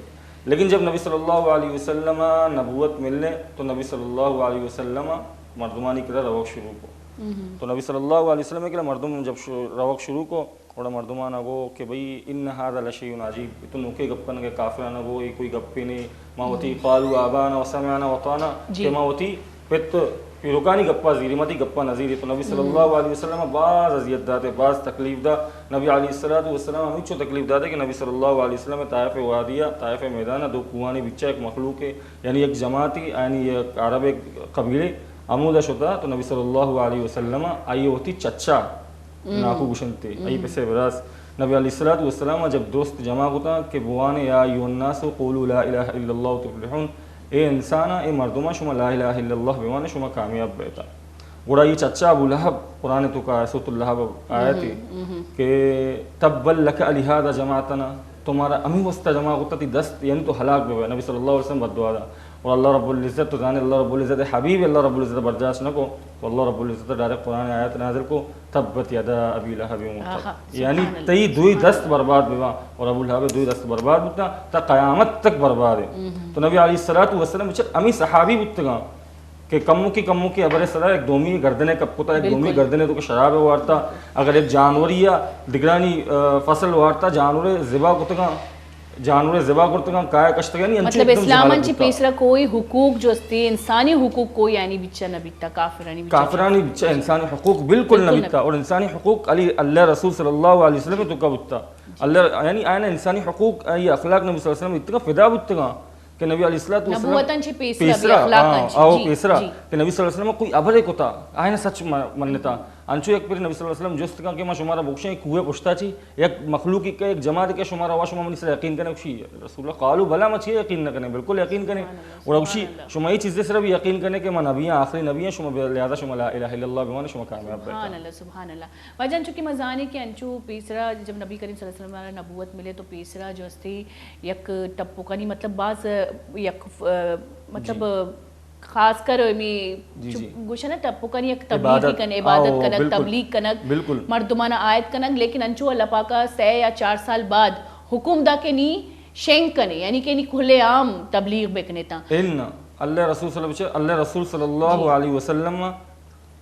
لیکن جب نبی صلی اللہ علیہ وسلم نبوت ملنے تو نبی صلی اللہ علیہ وسلم مردمانی کرا روک شروع کو تو نبی صلی اللہ علیہ وسلم کے مردم جب روک شروع کو اور مردمان گو کہ بھئی ان هذا لشیء عجیب تو نوکے گپن کے کافرانہ گو یہ کوئی گپے نے ماوتی قالوا آبانا وسمعنا وطانا کہ ماوتی پت پیروکانی گپا زیری متی گپا نظیری تو نبی صلی اللہ علیہ وسلم بعض اذیت داتے بعض تکلیف دا نبی علیہ السلام ہمیں چو تکلیف داتے کہ نبی صلی اللہ علیہ وسلم طائف وادیہ طائف میدانہ دو کوانی بچہ ایک مخلوق ہے یعنی ایک جماعتی یعنی ایک عرب ایک قبیلے عمودہ شدہ تو نبی صلی اللہ علیہ وسلم آئی ہوتی چچا ناکو گشنتے آئی پسے براس نبی علیہ السلام جب دوست جمع ہوتا کہ بوانے یا ایوہ الناس قولوا لا الہ الا اللہ تفلحون اے انسانا اے مردمہ شما لا الہ الا اللہ بیوانے شما کامیاب بیتا گوڑا یہ چچا ابو لہب قرآن تو کا سورۃ اللہب آیتی کہ تبا لک لہذا جماعتنا تمہارا امی وسطہ جمع ہوتا تھی دست یعنی تو ہلاک بے نبی صلی اللہ علیہ وسلم بدعا دا اور اللہ رب العزت تو جانے اللہ رب العزت حبیب اللہ رب العزت برداشت نہ کو تو اللہ رب العزت ڈائریکٹ قرآن آیت نازل کو تبت یدا ابی لہب وتب یعنی تی دوئی دست برباد بیوا اور ابو لہب دوئی دست برباد بتا تا قیامت تک برباد ہے تو نبی علیہ السلام بچے امی صحابی بتگا کہ کمو کی ابر صدا ایک دومی گردنے کب کتا ایک دومی گردنے تو کہ شراب وارتا اگر ایک جانور یا دگرانی فصل وارتا جانور ذبح کتگا جانور ذبح کرتگان کای کشتگان یعنی مطلب اسلام انچی پیسرا کوئی حقوق جو استے انسانی حقوق کوئی یعنی بچہ نہ بیتا کافرانی بچہ کافرانی بچہ انسانی حقوق بالکل نہ بیتا اور انسانی حقوق علی اللہ رسول صلی اللہ علیہ وسلم تو کا بتا اللہ یعنی آئین انسانی حقوق یہ اخلاق نبی صلی اللہ علیہ وسلم اتنا فدا بتگان کہ نبی علیہ الصلوۃ والسلام نبوتن چھ پیسرا پیسرا کہ نبی صلی اللہ علیہ وسلم کوئی ابرے کو تھا آئین سچ منتا انچو ایک پھر نبی صلی اللہ علیہ وسلم جست کا کہ ما شمارا بخشیں کوئے پشتا چی ایک مخلوق کی ایک جماعت کے شمارا وا شما من سے یقین کرنے خوشی رسول اللہ قالوا بلا مچے یقین نہ کرنے بالکل یقین کرنے اور خوشی شما یہ چیزیں صرف یقین کرنے کہ ما نبی ہیں آخری نبی ہیں شما لہذا شما لا الہ الا اللہ بمانے شما کامیاب ہے سبحان اللہ وجن چونکہ مزانے کہ انچو پیسرا جب نبی کریم صلی اللہ علیہ وسلم نبوت ملے تو پیسرا جو استی یک ٹپو کنی مطلب بعض یک مطلب خاص کر گوشنا ٹپو کنی ایک تبلیغ کنے عبادت کنک تبلیغ کنک مردمانہ آیت کنک لیکن انچو اللہ پاکا 3 یا 4 سال بعد حکم دا کہ نی شینک کنے یعنی کہ نی کھلے عام تبلیغ بکنے تا ان اللہ رسول صلی اللہ علیہ وسلم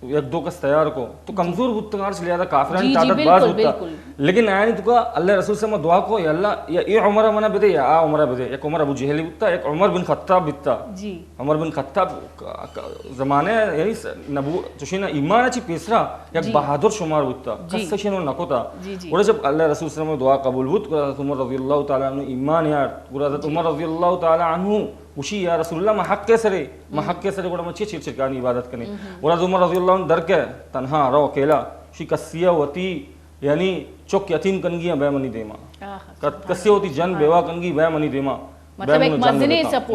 ایک دو کس تیار کو تو کمزور بتگار سے لہذا کافرانی طاقت باز ہوتا لیکن آئین تو کا اللہ رسول سے دعا کو یا اللہ یا یہ عمرہ منا بدے یا عمرہ بدے ایک عمر ابو جہل بتا ایک عمر بن خطاب بتا عمر بن خطاب زمانے یعنی نبو چشینا ایمان اچھی پیسرا ایک بہادر شمار بتا قصہ شنو نکو تا اور جب اللہ رسول صلی اللہ علیہ وسلم دعا قبول بت کو حضرت عمر رضی اللہ تعالی عنہ ایمان یار حضرت عمر رضی اللہ تعالی عنہ وشی یا رسول اللہ محق کے سرے گوڑا مچھی چھر چھرکانی عبادت کرنے اور حضرت عمر رضی اللہ عنہ در کے تنہا رو اکیلا شی کسیہ وتی یعنی چوک یتیم کنگیاں بے منی دیما کسیہ وتی جن بیوہ کنگی بے منی دیما مطلب ایک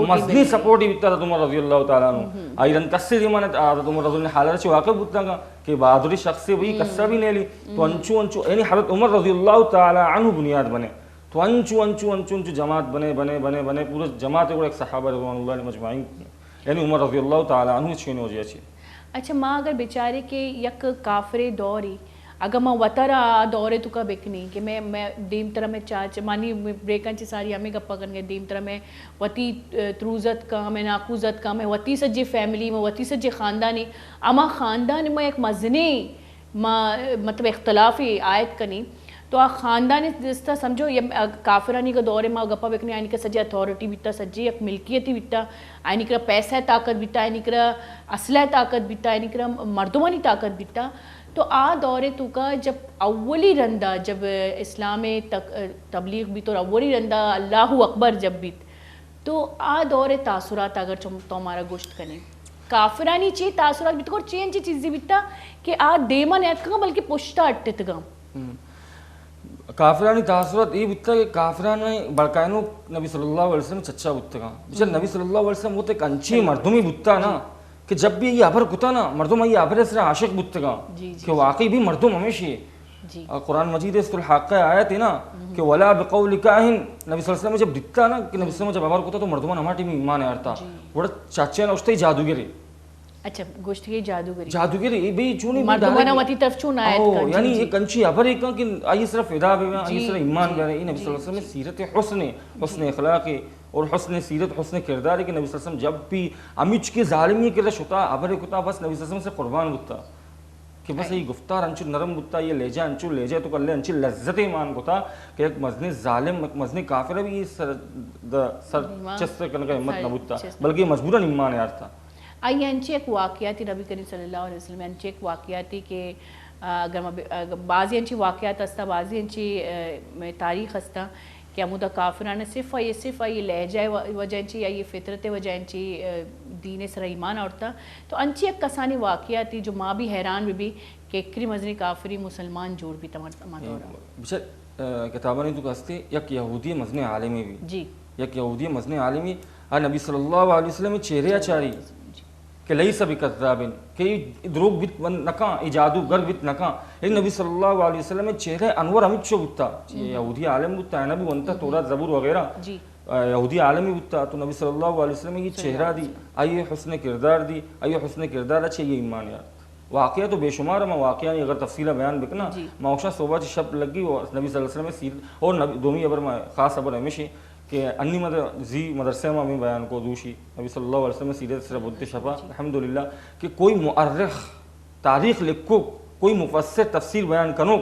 مزنی سپورٹی بیتا حضرت عمر رضی اللہ تعالیٰ عنہ آئیرن کسی دیمانے حضرت عمر رضی اللہ حالر چھے واقع بودتا گا کہ بہادری شخص سے وہی کسا بھی نہیں لی تو انچو یعنی حضرت عمر رضی اللہ تعالیٰ عنہ بنیاد بنے تو انچو جماعت بنے پورا جماعت ہے ایک صحابہ رضوان اللہ علیہ مجمعین یعنی عمر رضی اللہ تعالیٰ عنہ چھونے ہو جائے چھے اچھا ماں اگر بیچارے کے یک کافر دوری اگر میں وطرہ دورے تو کا بکنی کہ میں دیم طرح میں چاچ مانی بریکن چی ساری ہمیں گپا کرنگے دیم طرح میں وطی تروزت کا میں ناکوزت کا میں وطی سجے فیملی میں وطی سجے خاندانی اما خاندان میں ایک مزنی مطلب اختلافی آیت کنی تو آ خاندانی جستا سمجھو یہ کافرانی کا دورے میں گپا بکنی آئینی کا سجے اتھارٹی بیتا سجے ایک ملکیتی بیتا آئینی کرا پیسہ طاقت بیتا آئینی کرا اسلحہ طاقت بیتا آئینی کرا مردمانی طاقت بیتا تو آ دورے تو کا جب اولی رندہ جب اسلام تبلیغ بھی تو اولی رندہ اللہ اکبر جب بھی تو آ دورے تاثرات اگر تو ہمارا گوشت کریں کافرانی چی تاثرات بھی تو اور چین چی چیزی بیتا کہ آ دیما نیت کا بلکہ پشتا اٹھت گا کافرانی تاثرات یہ بیتا کہ کافرانی بڑکائنو نبی صلی اللہ علیہ وسلم چچا بیتا گا بچہ نبی صلی اللہ علیہ وسلم وہ تو ایک انچی مردمی بیتا نا کہ جب بھی یہ عبر کتا نا مردم یہ عبر اس رہا عاشق بتگا کہ واقعی بھی مردم ہمیشہ ہے قرآن مجید اس الحاقہ آیت ہے نا کہ ولا بقول کاہن نبی صلی اللہ علیہ وسلم جب دکھتا نا کہ نبی صلی اللہ علیہ وسلم جب عبر کتا تو مردمان ہمارٹی میں ایمان آرتا بڑا چاچے نا اس تے جادوگری اچھا گوشت کے جادوگری بھئی چونی مردمانہ واتی طرف چون آیت کا یعنی یہ کنچی عبر ایک کہ آئی صرف فدا بھی آئی صرف ایمان بھی آئی نبی صلی اللہ علیہ وسلم سیرت حسن اخلاق اور حسن سیرت حسن کردار ہے کہ نبی صلی اللہ علیہ وسلم جب بھی امیچ کے ظالمی کے رش ہوتا عبر کتا بس نبی صلی اللہ علیہ وسلم سے قربان ہوتا کہ بس یہ گفتار انچو نرم ہوتا یہ لہجہ انچو لہجہ تو کلے انچی لذت ایمان ہوتا کہ ایک مزنی ظالم ایک مزنی کافر بھی سر چست کرنے کا ہمت نہ ہوتا بلکہ یہ مجبوراً ایمان یار تھا آئی انچی ایک واقعاتی نبی کریم صلی اللہ علیہ وسلم انچی ایک واقعاتی کہ اگر بعضی انچی واقعات ہستا بعضی انچی تاریخ ہستا کہ عمودہ کافرانہ صرف یہ لہجہ وجہ انچی یا یہ فطرت وجہ انچی دین سر ایمان آورتا تو انچی ایک کسانی واقعہ تھی جو ماں بھی حیران بھی کہ اکری مزنی کافری مسلمان جوڑ بھی تمہارا دورا بچہ کتابہ نہیں تو کہستے یک یہودی مزنی عالمی بھی جی یک یہودی مزنی عالمی نبی صلی اللہ علیہ وسلم چہرے اچاری کہ لیس بکذابن کہ دروگ بیت نکاں جادوگر بیت نکاں لیکن نبی صلی اللہ علیہ وسلم چہرے انور ہمیں چھو بتا یہودی عالم بتا ہے نبی ونتا تورات زبور وغیرہ یہودی عالمی بتا تو نبی صلی اللہ علیہ وسلم یہ چہرہ دی آئیے حسن کردار دی آئیے حسن کردار اچھے یہ ایمان یار واقعہ تو بے شمار ہے میں واقعہ نہیں اگر تفصیلہ بیان بکنا میں اوشا صوبہ چی شب لگی نبی صلی اللہ علیہ وسلم سیرت اور دومی ابر میں خاص ابر ہمیشہ کہ انی مدرسے میں بیان کو دوشی نبی صلی اللہ علیہ وسلم سیرت سے بودتے شفا الحمدللہ کہ کوئی مؤرخ تاریخ لکھو کوئی مفسر تفسیر بیان کنو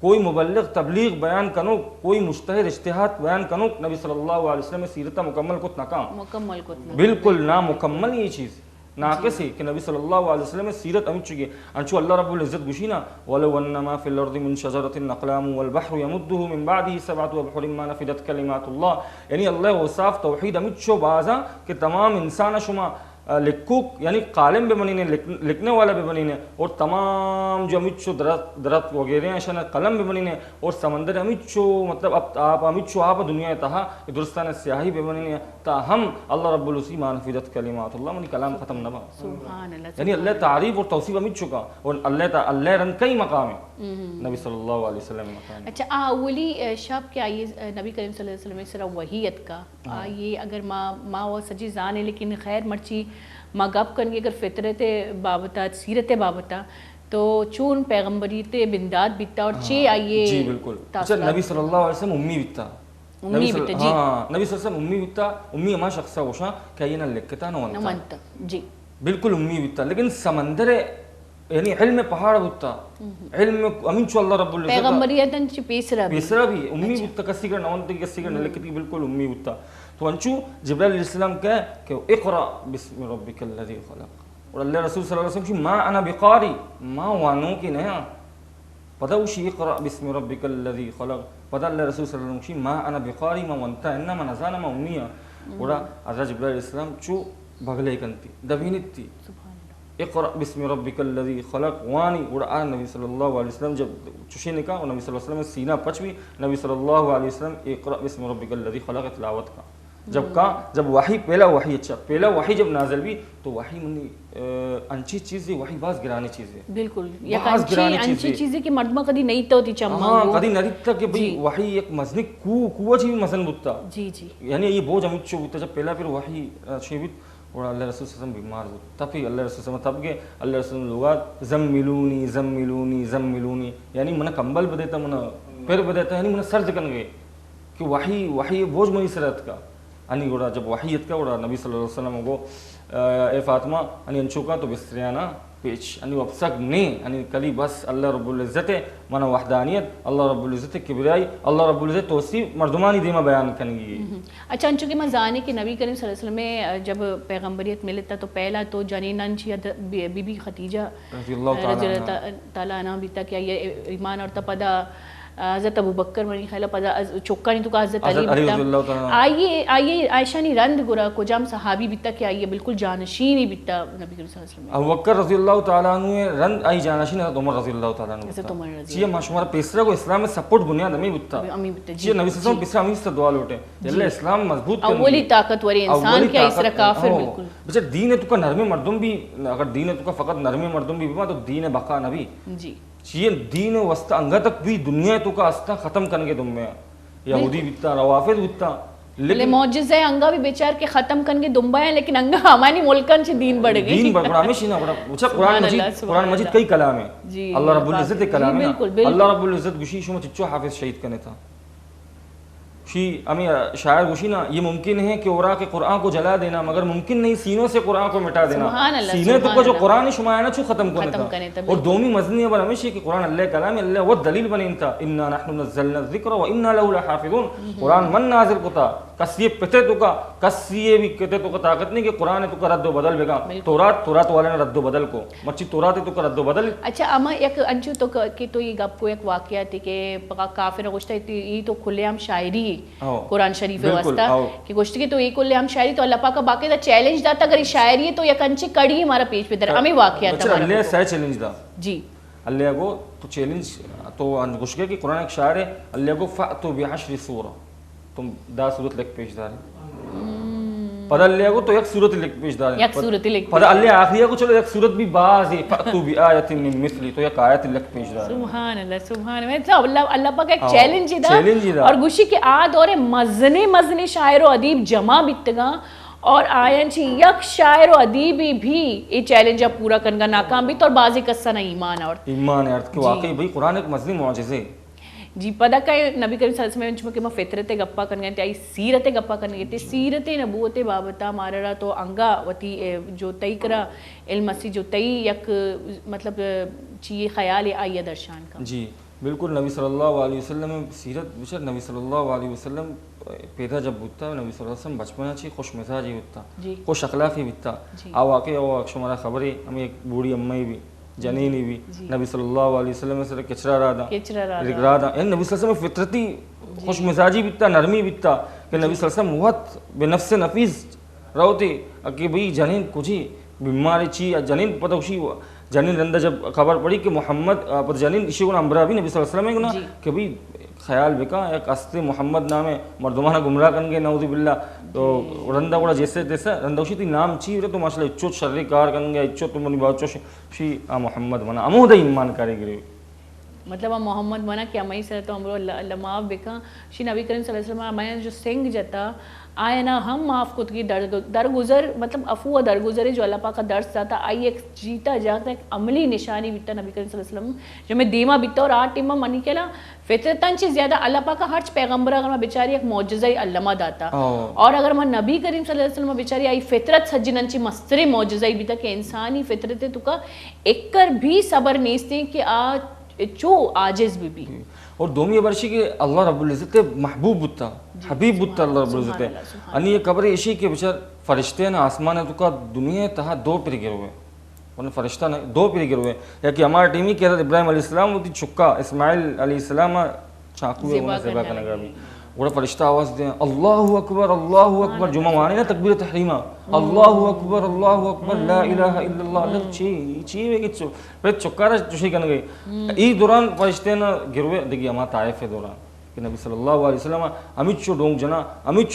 کوئی مبلغ تبلیغ بیان کنو کوئی مجتہد اجتہاد بیان کنو نبی صلی اللہ علیہ وسلم سیرت مکمل کت ناکام مکمل کو بالکل نامکمل یہ چیز ناقص ہے کہ نبی صلی اللہ علیہ وسلم سیرت امت چکی انچو اللہ رب العزت گوشینا ولو انما فی الارض من شجرۃ اقلام والبحر یمده من بعده سبعۃ ابحر ما نفدت کلمات اللہ. یعنی اللہ وصاف توحید امت چو بازا کہ تمام انسان شما لکوک یعنی قالم بھی بنینے لکھنے والا بھی بنینے اور تمام جو امیچو درخت وغیرہ ہیں شان قلم بھی بنینے اور سمندر امیچو مطلب اب آپ امیچو آپ دنیا تہا درستان سیاہی بھی بنینے تاہم اللہ رب العزت ما نفدت کلمات اللہ منی کلام ختم نہ سبحان اللہ. یعنی اللہ تعریف اور توصیف امیچو کا اور اللہ رن کئی مقام ہے نبی صلی اللہ علیہ وسلم مقام. اچھا اولی شب کیا یہ نبی کریم صلی اللہ علیہ وسلم سرا وحیت کا یہ اگر ماں وہ سجی زان ہے لیکن خیر مرچی ماں گپ کرنگی اگر فطرت بابتا سیرت بابتا تو چون پیغمبریت بنداد بیتا اور چے آئیے. جی بالکل. اچھا نبی صلی اللہ علیہ وسلم امی بیتا امی بیتا جی ہاں نبی صلی اللہ علیہ وسلم امی بیتا امی اما شخصا وشا کہ یہ نہ لکھتا نہ منتا جی بالکل امی بیتا لیکن سمندر یعنی علم پہاڑ ہوتا علم امین چو اللہ رب العزت پیغمبریتن چ پیسرا بھی امی ہوتا کسی کا نونتی کسی کا نلکتی بالکل امی ہوتا. تو انچو جبرائیل علیہ السلام کہے کہ اقرأ بسم ربک الذی خلق اور اللہ رسول صلی اللہ علیہ وسلم ما انا بقاری ما وانو کی نیا پدا وشی اقرأ بسم ربک الذی خلق پدا اللہ رسول صلی اللہ علیہ وسلم ما انا بقاری ما وانتا انما نزانا ما امیا اور حضرت جبرائیل علیہ السلام چو بغلے کنتی دبینت تھی اقرأ بسم ربک الذی خلق وانی اور نبی صلی اللہ علیہ وسلم جب چوشے نکا اور نبی صلی اللہ علیہ وسلم سینہ پچ بھی نبی صلی اللہ علیہ وسلم اقرأ بسم ربک الذی خلق تلاوت کا جب وحی پہلا وحی اچھا پہلا وحی جب نازل بھی تو وحی منی انچی چیز ہے وحی باز گرانی چیز ہے بالکل یک انچی چیز ہے کہ مردمہ کدی نہیں تو ہوتی چمہ ہاں کدی نہیں تا کہ بھئی وحی ایک مزنی کوہ چی بھی مزن بودتا جی جی یعنی یہ بوجھ ہمیں چو بودتا جب پہلا پھر وحی شیبت اور اللہ رسول صلی اللہ علیہ وسلم بیمار بود تب پھر اللہ رسول صلی اللہ علیہ وسلم تب گئے اللہ رسول صلی اللہ علیہ وسلم زملونی زملونی زملونی یعنی منہ کمبل بدیتا منہ پیر بدیتا یعنی منہ سر جکن گئے کہ وحی بوجھ منی سرت کا انی گوڑا جب وحیت کا گوڑا نبی صلی اللہ علیہ وسلم کو اے فاطمہ انی انچو کا تو بستریانا پیچ انی وابسک نہیں انی کلی بس اللہ رب العزت منا وحدانیت اللہ رب العزت کبریائی اللہ رب العزت توصیف مردمانی دیمہ بیان کنگی. اچھا انچو کہ میں زانے کہ نبی کریم صلی اللہ علیہ وسلم میں جب پیغمبریت ملتا تو پہلا تو جنینان چی بی بی خدیجہ رضی اللہ تعالیٰ عنہ بیتا کیا یہ ایمان اور تپدا حضرت ابو بکر منی خیلہ پدا چوکا نہیں تو کا حضرت علی بیتا آئیے عائشہ نی رند گرا کو جام صحابی بیتا کہ آئیے بالکل جانشینی بیتا نبی کریم صلی اللہ علیہ وسلم. ابو بکر رضی اللہ تعالیٰ عنہ رند آئی جانشین حضرت عمر رضی اللہ تعالیٰ عنہ بیتا چیئے ماشمارا پیسرہ کو اسلام میں سپورٹ بنیاد ہمیں بیتا چیئے نبی صلی اللہ علیہ وسلم پیسرہ ہمیں سے دعا لوٹے اللہ اسلام مضبوط کرنے اولی طاقتور انسان کیا اس طرح کافر بالکل بچہ دین تو کا نرمی مردم بھی اگر دین تو کا فقط نرمی مردم بھی تو دین بقا نبی جی چیئے دین وسطہ انگا تک بھی دنیا تو کا استا ختم کرنے کے دم میں یہودی بیتا روافظ بیتا لیکن معجزہ ہے انگا بھی بیچار کے ختم کرنے دنبا ہیں لیکن انگا ہمانی ملکن سے دین بڑھ گئی دین بڑھ گئی ہمیشہ نہ بڑھا قرآن مجید کئی کلام ہے اللہ رب العزت کلام ہے اللہ رب العزت گوشی شما چچو حافظ شہید کرنے تھا شی ہمیں شاعر گوشی نا یہ ممکن ہے کہ اورا کے قرآن کو جلا دینا مگر ممکن نہیں سینوں سے قرآن کو مٹا دینا سینے تو کا جو قرآن شما ہے نا چھو ختم کرنے تھا اور دومی مزنی بر ہمیشہ کہ قرآن اللہ کلام اللہ وہ دلیل بنیں تھا انا نحن نزلنا الذکر و انا له لحافظون قرآن من نازل کو تھا کسی پتے تو کا کسی بھی کہتے تو کا طاقت نہیں کہ قرآن تو کا رد و بدل بگا تورات والے نے رد و بدل کو مچی تورات تو کا رد و بدل. اچھا اما ایک انچو تو کہ تو یہ گپ کو ایک واقعہ تھی کہ کافر گوشتا یہ تو کھلے عام شاعری قرآن شریف واسطہ کہ گوشت کی تو یہ کھلے عام شاعری تو اللہ پاک کا باقاعدہ چیلنج داتا اگر شاعری ہے تو یک انچی کڑی ہمارا پیش پہ در ہمیں واقعہ تھا اللہ سہ چیلنج دا جی اللہ کو تو چیلنج تو گوشت کی قرآن ایک شاعر ہے اللہ کو فأتو بعشر سورہ تم دا صورت لکھ پیش داری پدا اللہ کو تو ایک صورت لکھ پیش داری پدا اللہ آخریہ کو چلو ایک صورت بھی باز ہے فأتو بآیت من مثلی تو ایک آیت لکھ پیش داری. سبحان اللہ سبحان اللہ پاک ایک چیلنج دا اور گوشی کے آد اور مزنے شاعر و ادیب جمع بیتگاں اور آئین چی یک شاعر و ادیبی بھی یہ چیلنج پورا کرنگا ناکام بھی تو اور بعضی قصہ نا ایمان اور ایمان ہے کہ واقعی بھئی قرآن ایک مزنی معجزے جی پدا کا نبی کریم صلی اللہ علیہ وسلم کہ میں فطرت گپا کرنے گئے تھے سیرت گپا کرنے گئے تھے سیرت نبوت بابتا مارا تو انگا وتی جو تئی کرا علم اسی جو تئی یک مطلب چیئے خیال آئیے درشان کا جی بالکل نبی صلی اللہ علیہ وسلم سیرت بچر نبی صلی اللہ علیہ وسلم پیدا جب ہوتا نبی صلی اللہ علیہ وسلم بچپنا چی خوش مزاجی ہوتا خوش اخلاقی ہوتا آ واقعی او شمارا خبریں ہمیں ایک بوڑھی امائی بھی جنینی بھی نبی صلی اللہ علیہ وسلم سے کچرا رادا رگرادا یعنی نبی صلی اللہ علیہ وسلم فطرتی خوش مزاجی بیتا نرمی بیتا کہ نبی صلی اللہ علیہ وسلم بہت بے نفس نفیس رہتے کہ بھئی جنین کچھی بیماری چی جنین پتہ خوشی جنین رندہ جب خبر پڑی کہ محمد پر جنین اسی کو امبرا بھی نبی صلی اللہ علیہ وسلم کہ بھئی خیال بکا ایک استے محمد نام ہے مردمانہ گمراہ کنگے نعوذ باللہ تو رندہ گوڑا جیسے تیسا رندہ خوشی تی نام چی رہے تو ماشاءاللہ اچھوت شرری کار کنگے اچھوت تو منی بہت چوشی محمد منا امو دا ایمان کارے گرے مطلب محمد منا کہ ہمیں سے تو ہمرو اللہ معاف بکا شی نبی کریم صلی اللہ علیہ وسلم ہمیں جو سنگ جتا آئے نا ہم معاف کت کی درگزر مطلب افو درگزر جو اللہ پاک کا درس جاتا آئی ایک جیتا جاتا ایک عملی نشانی بیتا نبی کریم صلی اللہ علیہ وسلم جو میں دیما بیتا اور آٹھ ٹیمہ منی کہلا فطرتاً چیز زیادہ اللہ پاک کا ہرچ پیغمبر اگر میں بیچاری ایک معجزہ علمہ داتا اور اگر میں نبی کریم صلی اللہ علیہ وسلم بیچاری آئی فطرت سجنن چی مستر معجزہ بیتا کہ انسانی فطرت تو کا ایک کر بھی صبر نیستے کہ چو عاجز بھی اور دومی برشی کہ اللہ رب العزت محبوب بتا حبیب بتا اللہ رب العزت انہی یہ قبر ایشی کے بچار فرشتے نا آسمان ہے تو کا دنیا تہا دو پھر گر ہوئے ورنہ فرشتہ نا دو پھر گر ہوئے یا کہ ہمارا ٹیمی کہ حضرت ابراہیم علیہ السلام ہوتی چھکا اسماعیل علیہ السلام چاکوے انہیں زیبا کرنے گا بھی وہ فرشتہ آواز دیں اللہ اکبر جمعہ مانے نا تکبیر تحریمہ اللہ اکبر لا الہ الا اللہ اللہ چی وے کچھو پھر چکارہ چوشی کرنے گئی ای دوران فرشتے نا گروے دیکھئے ہمارا طائف ہے دوران کہ نبی صلی اللہ علیہ وسلم امیچو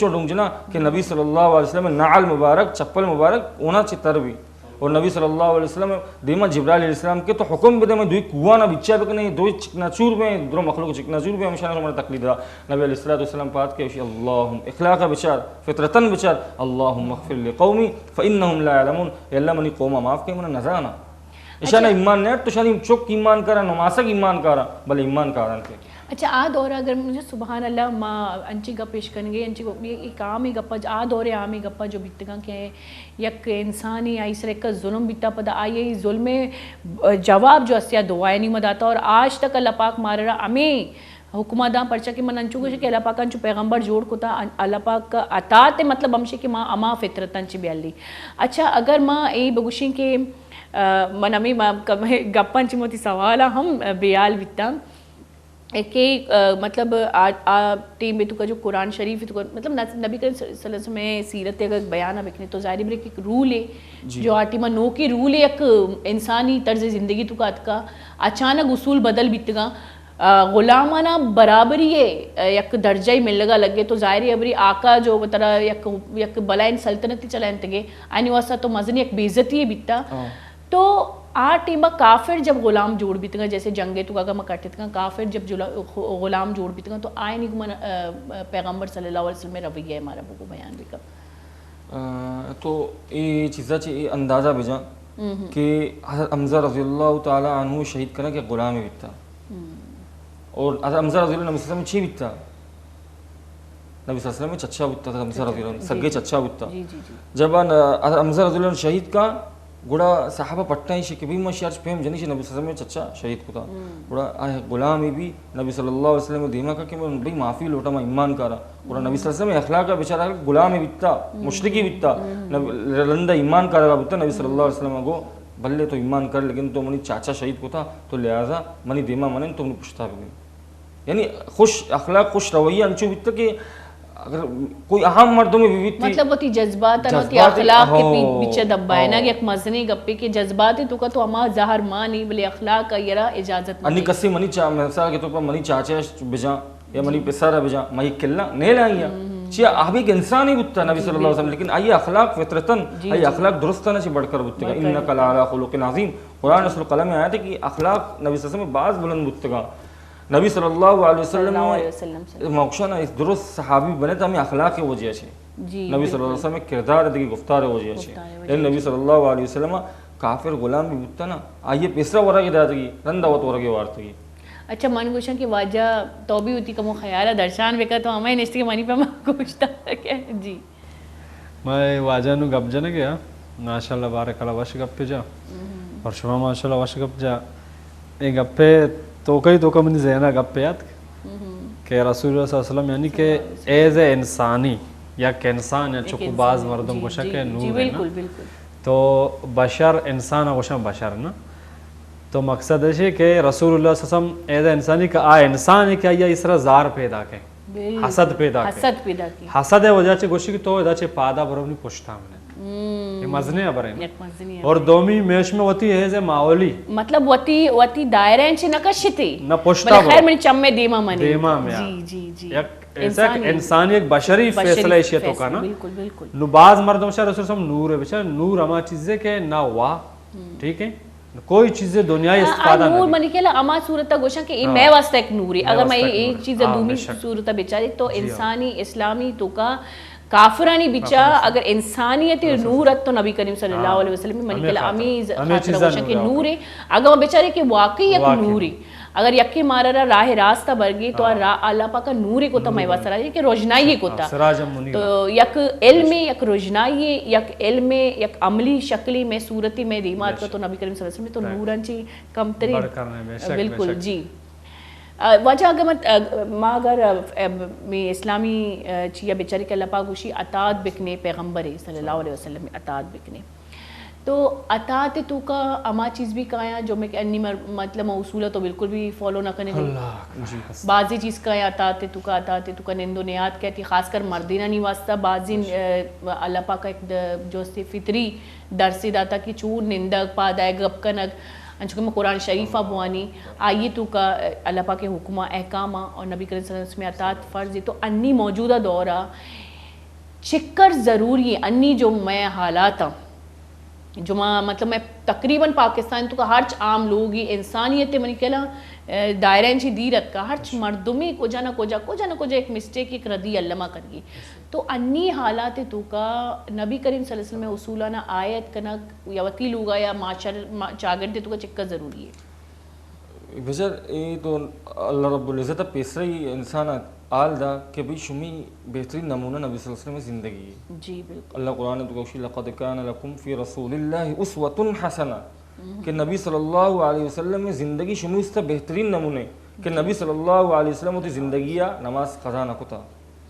ڈونگ جنا کہ نبی صلی اللہ علیہ وسلم نعل مبارک چپل مبارک اونا چی تر بھی اور نبی صلی اللہ علیہ وسلم دیما جبرائیل علیہ السلام کے تو حکم بھی دے میں دوئی کوانا بچہ بکنے دوئی چکنا چور میں درو مخلوق چکنا چور میں ہمشانہ ہمارا تقلید رہا نبی علیہ السلام پات کے وشی اللہم اخلاق بچار فطرتاً بچار اللہم اغفر لقومی فإنہم لا علمون اے اللہ منی قومہ معاف کے منہ نظرانا اشانہ ایمان نیٹ تو شانی چک ایمان کرا نماسک ایمان کرا بلے ایمان کاران کے اچھا آ دورہ اگر مجھے سبحان اللہ ماں انچی گپ پیش کریں گے انچی ایک عام ہی گپا آ دورے عام ہی گپا جو بیتگاں کہ یک انسانی آئی سر ایک ظلم بیتا پدا آئی ہے ظلم جواب جو اسیا دعائیں نہیں مداتا اور آج تک اللہ پاک مارا رہا ہمیں حکومت داں پرچا کہ من انچو کہ اللہ پاک انچو پیغمبر جوڑ کو تا اللہ پاک کا عطاعت مطلب ہمشے کہ ماں اما فطرت انچی بیال لی اچھا اگر ماں ای بگوشیں کہ من ہمیں گپا انچی موتی سوالا ہم بیال بیتا کہ مطلب ٹیم میں تو کا جو قرآن شریف تو مطلب نبی کریم صلی اللہ علیہ وسلم میں سیرت اگر بیانہ بکنے تو ظاہر ہے کہ ایک رول ہے جو آٹیمہ نو کی رول ہے ایک انسانی طرز زندگی تو کا اچانک اصول بدل بیتگا غلامانہ برابری ہے یک درجہ ہی مل لگا لگے تو ظاہر ہے ابری آقا جو بطرہ یک بلائن سلطنتی چلائن تگے آئینی واسطہ تو مزنی ایک بیزتی ہے بیتا تو ٹیمہ کافر جب غلام جوڑ بیتے گا جیسے جنگے تو کا کٹتے گا کافر جب غلام جوڑ بیتے گا تو آئین پیغمبر صلی اللہ علیہ وسلم میں رویہ ہمارا بکو بیان بھی کر تو یہ چیزہ چی اندازہ بجا کہ حضرت حمزہ رضی اللہ تعالیٰ عنہ شہید کرنا کہ غلام ہی بیتا اور حضرت حمزہ رضی اللہ نبی صلی اللہ علیہ وسلم چی بیتا نبی صلی اللہ علیہ وسلم میں چچا بیتا تھا حمزہ رضی اللہ سگے چچا بیتا جب حضرت حمزہ رضی اللہ شہید کا گوڑا صحابہ پٹھا ہی کہ بھی میں شیارچ پہم جنیشی نبی صلی اللہ علیہ وسلم چچا شہید کو تھا گوڑا آئے غلامی بھی نبی صلی اللہ علیہ وسلم دیما کا کہ میں بھئی معافی لوٹا میں ایمان کارا گوڑا نبی صلی اللہ علیہ وسلم اخلاق کا بیچارہ غلامی بیتا مشرکی بیتا لندہ ایمان کارا بیتا نبی صلی اللہ علیہ وسلم کو بھلے تو ایمان کر لیکن تو منی چاچا شہید کو تھا تو لہذا منی دیما منن تو منی پشتا بھی یعنی خوش اخلاق خوش رویہ انچو بیتا کہ اگر کوئی اہم مردوں میں بھی تھی مطلب وہ تھی جذبات ہوتی اخلاق کے پیچھے دبا ہے نا کہ ایک مزنی گپے کے جذبات تو کا تو اما ظاہر ماں نہیں بلے اخلاق کا یرا اجازت نہیں کسی منی مثال کے طور پر منی چاچا بجا یا منی پسارا بجا مائی کلا نہیں لائیا چیا آپ ایک انسان ہی بتا نبی صلی اللہ علیہ وسلم لیکن آئیے اخلاق فطرتاً آئیے اخلاق درستانہ سے بڑھ کر بتا گا انکا لعلی خلق عظیم قرآن رسول قلم میں آیا تھا کہ اخلاق نبی صلی اللہ علیہ وسلم میں بعض بلند بتا گا نبی صلی اللہ علیہ وسلم موقشانہ اس درست صحابی بنے تو ہمیں اخلاق کی وجہ سے نبی صلی اللہ علیہ وسلم میں کردار ہے کہ گفتار وجہ سے لیکن نبی صلی اللہ علیہ وسلم کافر غلام بھی بتا نا آئیے پیسرا ورہ کی دادگی رندہ وط ورہ کی وارتگی اچھا من گوشن کی واجہ توبی ہوتی کمو خیالہ درشان بکا تو ہمیں نشتی کے منی پہ میں گوشتا ہے جی میں واجہ نو گپ جانا گیا ماشاءاللہ بارک اللہ وش گپ پہ جا اور شما ماشاءاللہ وش گپ جا ایک گپ پہ تو کئی تو کا من ذہنہ گپ پیات کہ رسول اللہ صلی اللہ علیہ وسلم یعنی کہ ایز اے انسانی یا کہ انسان یا چکو بعض مردم کو شک ہے نور ہے نا بالکل بالکل تو بشر انسان ہوشم بشر نا تو مقصد ہے کہ رسول اللہ صلی اللہ علیہ وسلم ایز اے انسانی کا آ انسان ہے کیا یا اس طرح زار پیدا کے حسد پیدا کے حسد پیدا کی حسد ہے وجہ سے گوشی کی تو وجہ سے پادا برونی پوچھتا ہم نے یہ مزنے ابرین یک مزنی اور دومی میش میں ہوتی ہے زے ماولی مطلب وتی دائرہ انچ نکشتے نہ پوچھتا خیر من چمے دیما منی دیما میں جی جی جی ایسا انسانی ایک بشری فیصلہ ایشی تو کا نا بالکل بالکل نو بعض مردم شاہ رسول صلی نور ہے بچہ نور ہما چیزیں کہ نہ ہوا ٹھیک ہے کوئی چیزیں دنیای استفادہ نور منی کہلا اما صورتہ گوشن کہ میں واسطہ ایک نور ہے اگر میں ایک چیز دومی صورتہ بیچاری تو انسانی اسلامی تو کا کافرانی بچا اگر انسانیت نورت تو نبی کریم صلی اللہ علیہ وسلم منی کہلا امیز خاطر گوشن کہ نور ہے اگر وہ بیچارے کہ واقعی ایک نور ہے اگر یکی مارا راہ راستہ برگی تو اللہ پاک کا نور کو تا میوہ سراجی کہ روشنائی کو تا تو یک علم یک روشنائی یک علم یک عملی شکلی میں صورتی میں دیمات کا تو نبی کریم صلی اللہ علیہ وسلم تو نوران چی کمتری بالکل جی وجہ اگر ماں اگر میں اسلامی چیا بیچاری کے اللہ پاک گوشی اطاعت بکنے پیغمبر صلی اللہ علیہ وسلم اطاعت بکنے تو اطاعت تو کا اما چیز بھی کہاں جو میں انی مطلب اصولہ تو بالکل بھی فالو نہ کرنے دیں بعضی چیز کہاں اطاعت تو کا نندو نیات کہتی خاص کر مردینہ نہیں واسطہ بعضی اللہ پاک کا ایک جو سے فطری درسی داتا کی چور نندگ پادائے گپ کنگ انچکہ میں قرآن شریفہ بوانی آئیے تو کا اللہ پاک کے حکمہ احکامہ اور نبی کریم صلی اللہ علیہ وسلم اطاعت فرض ہے تو انی موجودہ دورہ چکر ضروری ہے انی جو میں حالات جو مطلب میں تقریباً پاکستان تو کا ہرچ عام لوگ ہی انسانیت منی کہلا دائرہ انچی دیرت کا ہرچ مردمی کو جانا کو جا ایک مسٹیک ایک ردی علمہ کر گئی تو انی حالات تو کا نبی کریم صلی اللہ علیہ وسلم اصولانہ آیت کنک یا وتی لوگا یا معاشر چاگرد تو کا چکر ضروری ہے بجر یہ تو اللہ رب العزت پیسری انسان آل دا کہ بھئی شمی بہترین نمونہ نبی صلی اللہ علیہ وسلم زندگی ہے جی بالکل اللہ قرآن تو کہوشی لقد کان لکم فی رسول اللہ اسوۃ حسنہ کہ نبی صلی اللہ علیہ وسلم میں زندگی شمی اس تا بہترین نمونے کہ نبی صلی اللہ علیہ وسلم ہوتی زندگیہ نماز قضا نہ کتا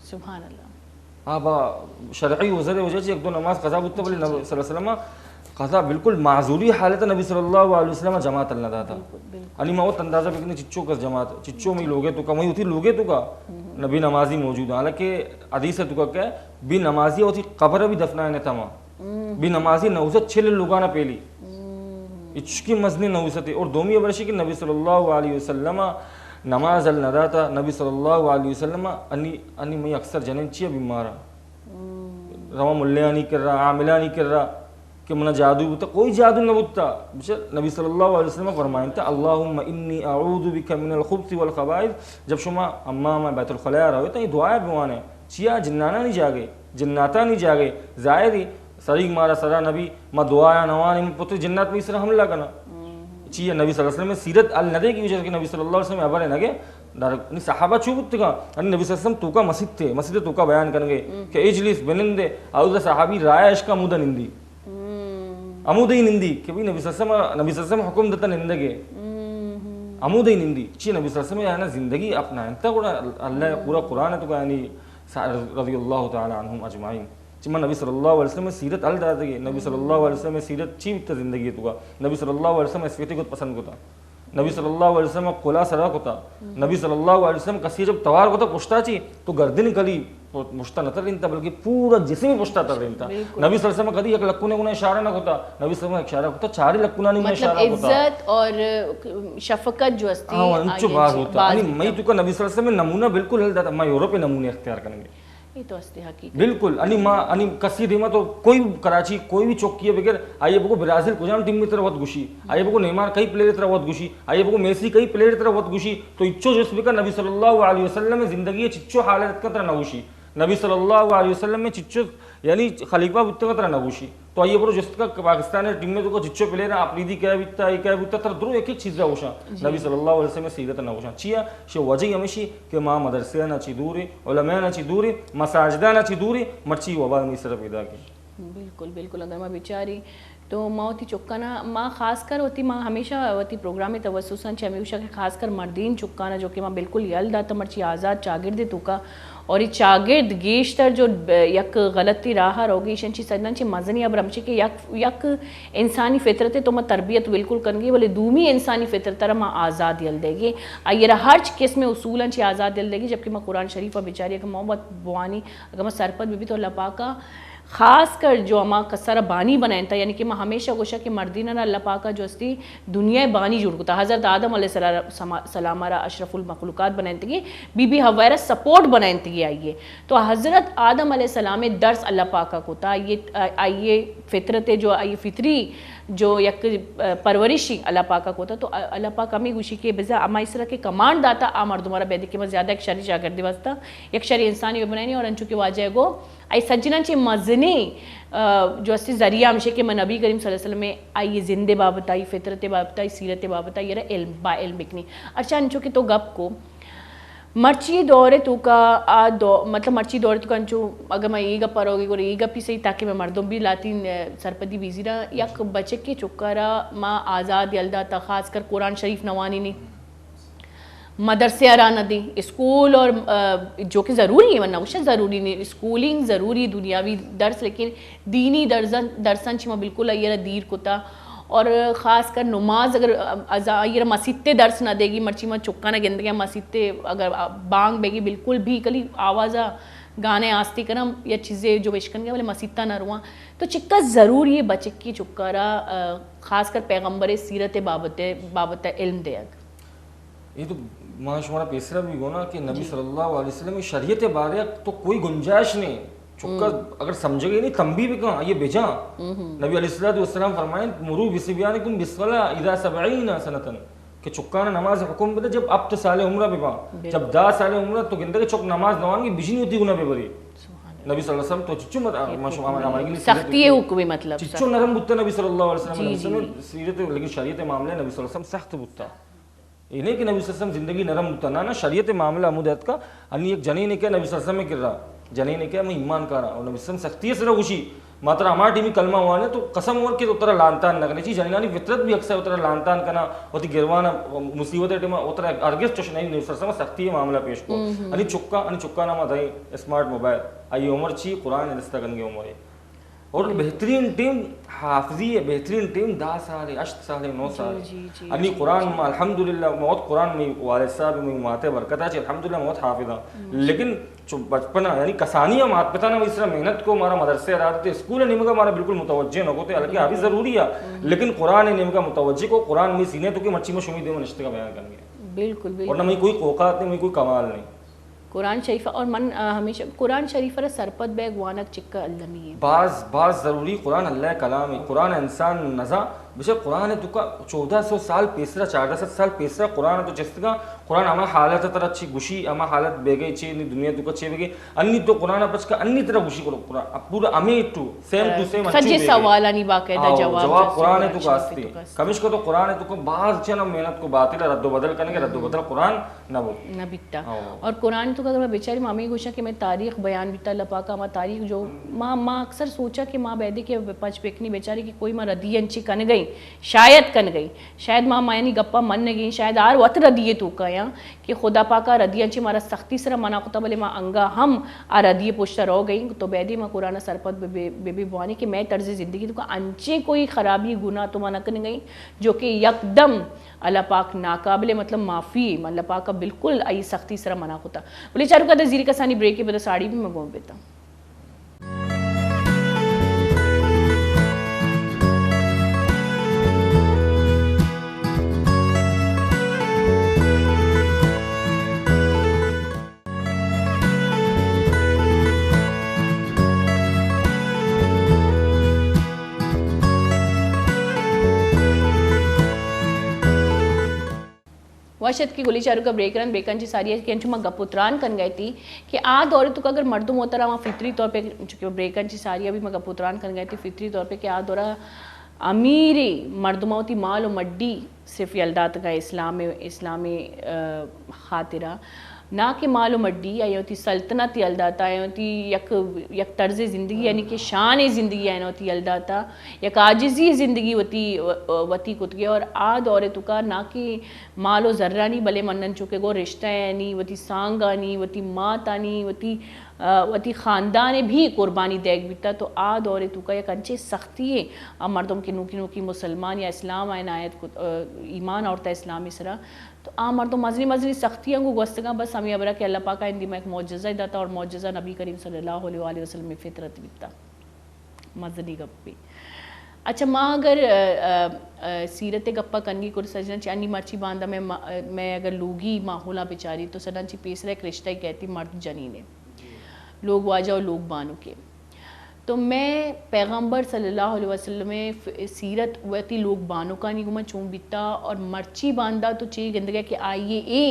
سبحان اللہ آبا شرعی وزر وجہ چی ایک دو نماز قضا بودتا بلی نبی صلی اللہ علیہ وسلم قضا بالکل معذوری حالت نبی صلی اللہ علیہ وسلم جماعت اللہ داتا علی ماوت اندازہ بکنے چچو کس جماعت چچو میں لوگے تو کا وہی ہوتی لوگے تو کا نبی نمازی موجود ہے حالانکہ حدیث ہے تو کا کیا ہے بھی نمازی ہوتی قبر بھی دفنائے نتاما بھی نمازی نوزت چھل لوگانا پیلی اچکی مزنی نوزت ہے اور دومی ابرشی کہ نبی صلی اللہ علیہ وسلم نماز النداتا نبی صلی اللہ علیہ وسلم انی میں اکثر جنین چیا بیمارا روا ملیاں نہیں کر رہا عاملہ نہیں کر رہا کہ منہ جادو بتا کوئی جادو نہ بتا نبی صلی اللہ علیہ وسلم فرمائیں تھا اللہم انی اعوذ بک من الخبث والخبائث جب شما امام بیت الخلاء رہے تو یہ دعائیں بوانے چیا جنانا نہیں جاگے جناتا نہیں جاگے ظاہری سریگ مارا سرا نبی ما دعایا نوانے میں پتر جنات میں اس طرح حملہ کرنا چیا نبی صلی اللہ علیہ وسلم سیرت الندے کی وجہ کہ نبی صلی اللہ علیہ وسلم ابرے نگے صحابہ چوبت کا نبی صلی اللہ علیہ وسلم تو کا مسجد تھے مسجد تو کا بیان کرنگے کہ اجلس بنندے اعوذ صحابی رائش کا مدہ نندی عمودی نندی کہ بھی نبی صلی اللہ علیہ وسلم حکم دیتا نندگے عمودی نندی چی نبی صلی اللہ علیہ وسلم یعنی زندگی اپنا انتا اللہ پورا قرآن ہے تو یعنی رضی اللہ تعالی عنہم اجمعین چیمہ نبی صلی اللہ علیہ وسلم سیرت ال داتا گے نبی صلی اللہ علیہ وسلم سیرت چی بیتا زندگی تو کا نبی صلی اللہ علیہ وسلم اسفیتی کو پسند کو تا نبی صلی اللہ علیہ وسلم قلا سرا کو تا نبی صلی اللہ علیہ وسلم کسی جب توار کو تا پشتا چی تو گردن کلی مشتا نہ تر رہنتا بلکہ پورا جسمی مشتا تر رہنتا نبی صلی اللہ علیہ وسلم کدی ایک لکونے گنے اشارہ نہ ہوتا نبی صلی اللہ علیہ وسلم ایک اشارہ ہوتا چاری لکونا نہیں اشارہ ہوتا مطلب عزت اور شفقت جو استی انچو باز ہوتا میں تو کا نبی صلی اللہ علیہ وسلم نمونہ بالکل ہل داتا میں یورپ نمونے اختیار کریں گے یہ تو استی حقیقت بالکل انی کسی دیما تو کوئی کراچی کوئی بھی چوک کیے بغیر آئیے بگو برازیل کو جان ٹیم میں طرح وقت گوشی آئیے بگو نیمار کئی پلیئر طرح وقت گوشی آئیے بگو میسی کئی پلیئر طرح وقت گوشی تو اچھو جس بکر نبی صلی اللہ علیہ وسلم زندگی چچو حالت کا طرح نگوشی نبی صلی اللہ علیہ وسلم میں چچو یعنی خلیفہ بتا کا طرح نگوشی تو آئیے برو جس کا پاکستان ہے ٹیم میں تو کا چچو پلیئر اپریدی کیا بیتا یہ کیا بیتا تر درو ایک ایک چیز ہوشا نبی صلی اللہ علیہ وسلم سیرت نگوشا چیا شو وجہ ہمیشی کہ ماں مدرسے نہ چی دوری علماء نہ چی دوری مساجدہ نہ چی دوری مرچی وبال میں سر پیدا کی بالکل بالکل اگر میں بیچاری تو ماں ہوتی چکانا ماں خاص کر ہوتی ماں ہمیشہ ہوتی پروگرام توسوساً ہمیشہ خاص کر مردین چکانا جو کہ ماں بالکل یل داتا مرچی آزاد چاگرد تو کا اور یہ چاگرد گیشتر جو یک غلطی راہ روگی شنچی سجنن چی مزنی اب رمچی کہ یک انسانی فطرت تو میں تربیت بالکل کرنگی بولے دومی انسانی فطرت رہا ماں آزاد یل دے گی یہ ہر قسم اصولاً چی آزاد یل دے گی جبکہ میں قرآن شریف بیچاری اگر محبت بوانی اگر میں سرپت بھی تو اللہ پاکا خاص کر جو اما کسر بانی بنائیں تھا یعنی کہ میں ہمیشہ گوشا کہ مردینہ اللہ پاکا جو استی دنیا بانی جڑ گتا حضرت آدم علیہ السلام را اشرف المخلوقات بنائیں تھی بی بی حویرہ سپورٹ بنائیں تھی آئیے تو حضرت آدم علیہ السلام درس اللہ پاکا کو تھا آئیے فطرت جو آئیے فطری جو یک پرورشی اللہ پاکا کو تھا تو اللہ پاک ہمیں گوشی کہ بزا اما اس طرح کے کمانڈ داتا آ مردمارا بیدی کہ میں زیادہ ایک شری شاگردی واسطہ یک شری انسانی بنائنی اور انچو کی واجہ گو آئی سجنان چی مزنی جو اسی ذریعہ ہمشے کہ میں نبی کریم صلی اللہ علیہ وسلم میں آئی زندے بابت آئی فطرت بابت آئی سیرت بابت آئی یہ علم با علم بکنی اچھا انچو کہ تو گپ کو مرچی دورے تو کا مطلب مرچی دورے تو کا انچو اگر میں یہ گپ پروگی گو یہ گپ ہی صحیح تاکہ میں مردم بھی لاتی سرپدی بیزیرہ یک بچے کے چکارا ماں آزاد یلدہ تا خاص کر قرآن شریف نوانی نہیں مدرسے آرانا دی اسکول اور جو کہ ضروری ہے ورنہ وشہ ضروری نہیں اسکولنگ ضروری دنیاوی درس لیکن دینی درسن چیمہ بالکل ایرہ دیر کتا اور خاص کر نماز اگر ایرہ مسیطے درس نہ دے گی مرچی میں چکا نہ گندگی مسیطے اگر بانگ بے گی بالکل بھی کلی آوازہ گانے آستی کرم یا چیزیں جو بشکن گیا بلے مسیطہ نہ رواں تو چکا ضروری ہے بچے کی چکارا خاص کر پیغمبر سیرت بابت علم دے گا یہ تو ماں شمارا پیسرا بھی گونا کہ نبی صلی اللہ علیہ وسلم کی شریعت بارے تو کوئی گنجائش نہیں چکا اگر سمجھے گئی نہیں تنبیہ بھی کہاں یہ بھیجا نبی علیہ السلام فرمائیں مرو بسبیانکم بالصلاۃ اذا 70 سنۃ کہ چکانا نماز حکم بده جب اب تو سال عمرہ بھی با جب 10 سال عمرہ تو گندے چک نماز نوان کی بجنی ہوتی گنا بے بری نبی صلی اللہ علیہ وسلم تو چچو مت سختی ہے حکم مطلب چچو نرم بوتا نبی صلی اللہ علیہ وسلم سیرت لیکن شریعت معاملے نبی صلی اللہ علیہ وسلم سخت بوتا یہ نہیں کہ نبی صلی اللہ علیہ وسلم زندگی نرم ہوتا نا شریعت معاملہ عمودیت کا انی ایک جنین نے کیا نبی صلی اللہ علیہ وسلم میں کر رہا جنین نے کیا میں ایمان کر رہا اور نبی صلی اللہ علیہ وسلم سختی سے رہا خوشی ماترا ہمارا ٹیمی کلمہ ہوا ہے تو قسم اور کہ اترا لانتان نہ کرنی چاہیے جنینانی فطرت بھی اکثر اترا لانتان کرنا ہوتی گروانا مصیبت ٹیما اترا ارگس چوش نہیں نبی صلی اللہ علیہ وسلم سختی ہے معاملہ پیش کو انی چکا نامہ دائی اسمارٹ موبائل آئی عمر چی قرآن رستہ کرنگے عمر ہے اور بہترین ٹیم حافظی ہے بہترین ٹیم 10 سال 8 سال 9 سال انی قرآن میں الحمدللہ موت قرآن میں والد صاحب میں ماتے برکتہ چی الحمدللہ موت حافظہ لیکن بچپنا یعنی کسانیہ مات پتہ نہ اس طرح محنت کو ہمارا مدرسے رہتے اسکول نیم کا ہمارا بالکل متوجہ نہ ہوتے حالانکہ حافظ ضروری ہے لیکن قرآن نیم کا متوجہ کو قرآن میں سینے تو کہ مرچی میں شمید میں نشتے کا بیان کریں گے بالکل اور نہ میں کوئی قوقات نہیں کوئی کمال نہیں قرآن شریف اور من ہمیشہ قرآن شریف را سرپت بیگ وانک چکا اللہ نہیں ہے بعض ضروری قرآن اللہ کلام ہے قرآن انسان نزا بشک قرآن ہے تو کا 1400 سال پیسرا 1400 سال پیسرا قرآن ہے تو جس کا قرآن اما حالت تر اچھی گوشی اما حالت بے گئی چی دنیا تو کا چے بے انی تو قرآن پچ کا انی طرح گوشی کرو قرآن پورا امی ٹو سیم سجے سوال نہیں باقاعدہ جواب قرآن ہے تو کا استی کمش کو تو قرآن ہے تو کو بعض چنا محنت کو باطل رد و بدل کرنے کے رد و بدل قرآن نہ وہ نہ بیتا اور قرآن تو اگر میں بیچاری مامی گوشا کہ میں تاریخ بیان بیتا اللہ پاکا ماں تاریخ جو ماں اکثر سوچا کہ ماں بیدے کے پچ پیکنی بیچاری کی کوئی ماں ردی انچی کن گئی شاید ماں یعنی گپا من نہ گئی شاید آر وط ردیے تو کا یا کہ خدا پاکا ردی انچی مارا سختی سرا منع خطا بلے ماں انگا ہم آ ردیے پوشتا رو گئی تو بیدی ماں قرآن سرپت بے بی بوانی کہ میں طرز زندگی تو کا انچے کوئی خرابی گناہ تو ماں نکن گئی جو کہ یک دم اللہ پاک ناقابل مطلب معافی اللہ پاک کا بالکل آئی سختی سرا منع ہوتا بولے چارو کا زیری کا سانی بریک کے بدا ساڑی بھی میں گون بیتا واشد کی گلی چارو کا بریکران بریکن چی ساری ہے کہ انچو میں گپوتران کن گئی تھی کہ دورے تو اگر مردم ہوتا رہا وہاں فطری طور پہ چونکہ بریکن چی ساری ہے بھی میں گپوتران کن گئی تھی فطری طور پہ کہ دورہ امیری مردمہ ہوتی مال و مڈی صرف یلدات کا اسلامی خاطرہ نہ کہ مال و مڈی آئی ہوتی سلطنت الداتا آئی ہوتی یک طرز زندگی یعنی کہ شان زندگی آئی ہوتی الداتا یک عاجزی زندگی وتی کتگے اور دورے تو کا نہ کہ مال و ذرہ نہیں بلے منن چکے گو رشتہ آنی وتی سانگ آنی وتی مات آنی وتی خاندان بھی قربانی دیکھ بیتا تو دورے تو کا یک انچے سختی ہے مردم کے نوکی مسلمان یا اسلام آئین آیت ایمان اور تا اسلام اسرا تو مردم مزنی سختیاں کو گوستگاں بس ہمیں ابرا کہ اللہ پاکا ہندی میں ایک معجزہ داتا اور معجزہ نبی کریم صلی اللہ علیہ وسلم میں فطرت بیتا مزنی گپی. اچھا ماں اگر سیرت گپا کنگی کر سجنا چانی مرچی باندھا میں اگر لوگی ماحولہ بیچاری تو سدن چی پیسرا ایک رشتہ ہی کہتی مرد جنین ہے لوگ واجہ اور لوگ بانو کے. تو میں پیغمبر صلی اللہ علیہ وسلم میں سیرت ویتی لوگ بانو کا نہیں گما چون بیتا اور مرچی باندھا تو چاہیے گندگا کہ آئیے اے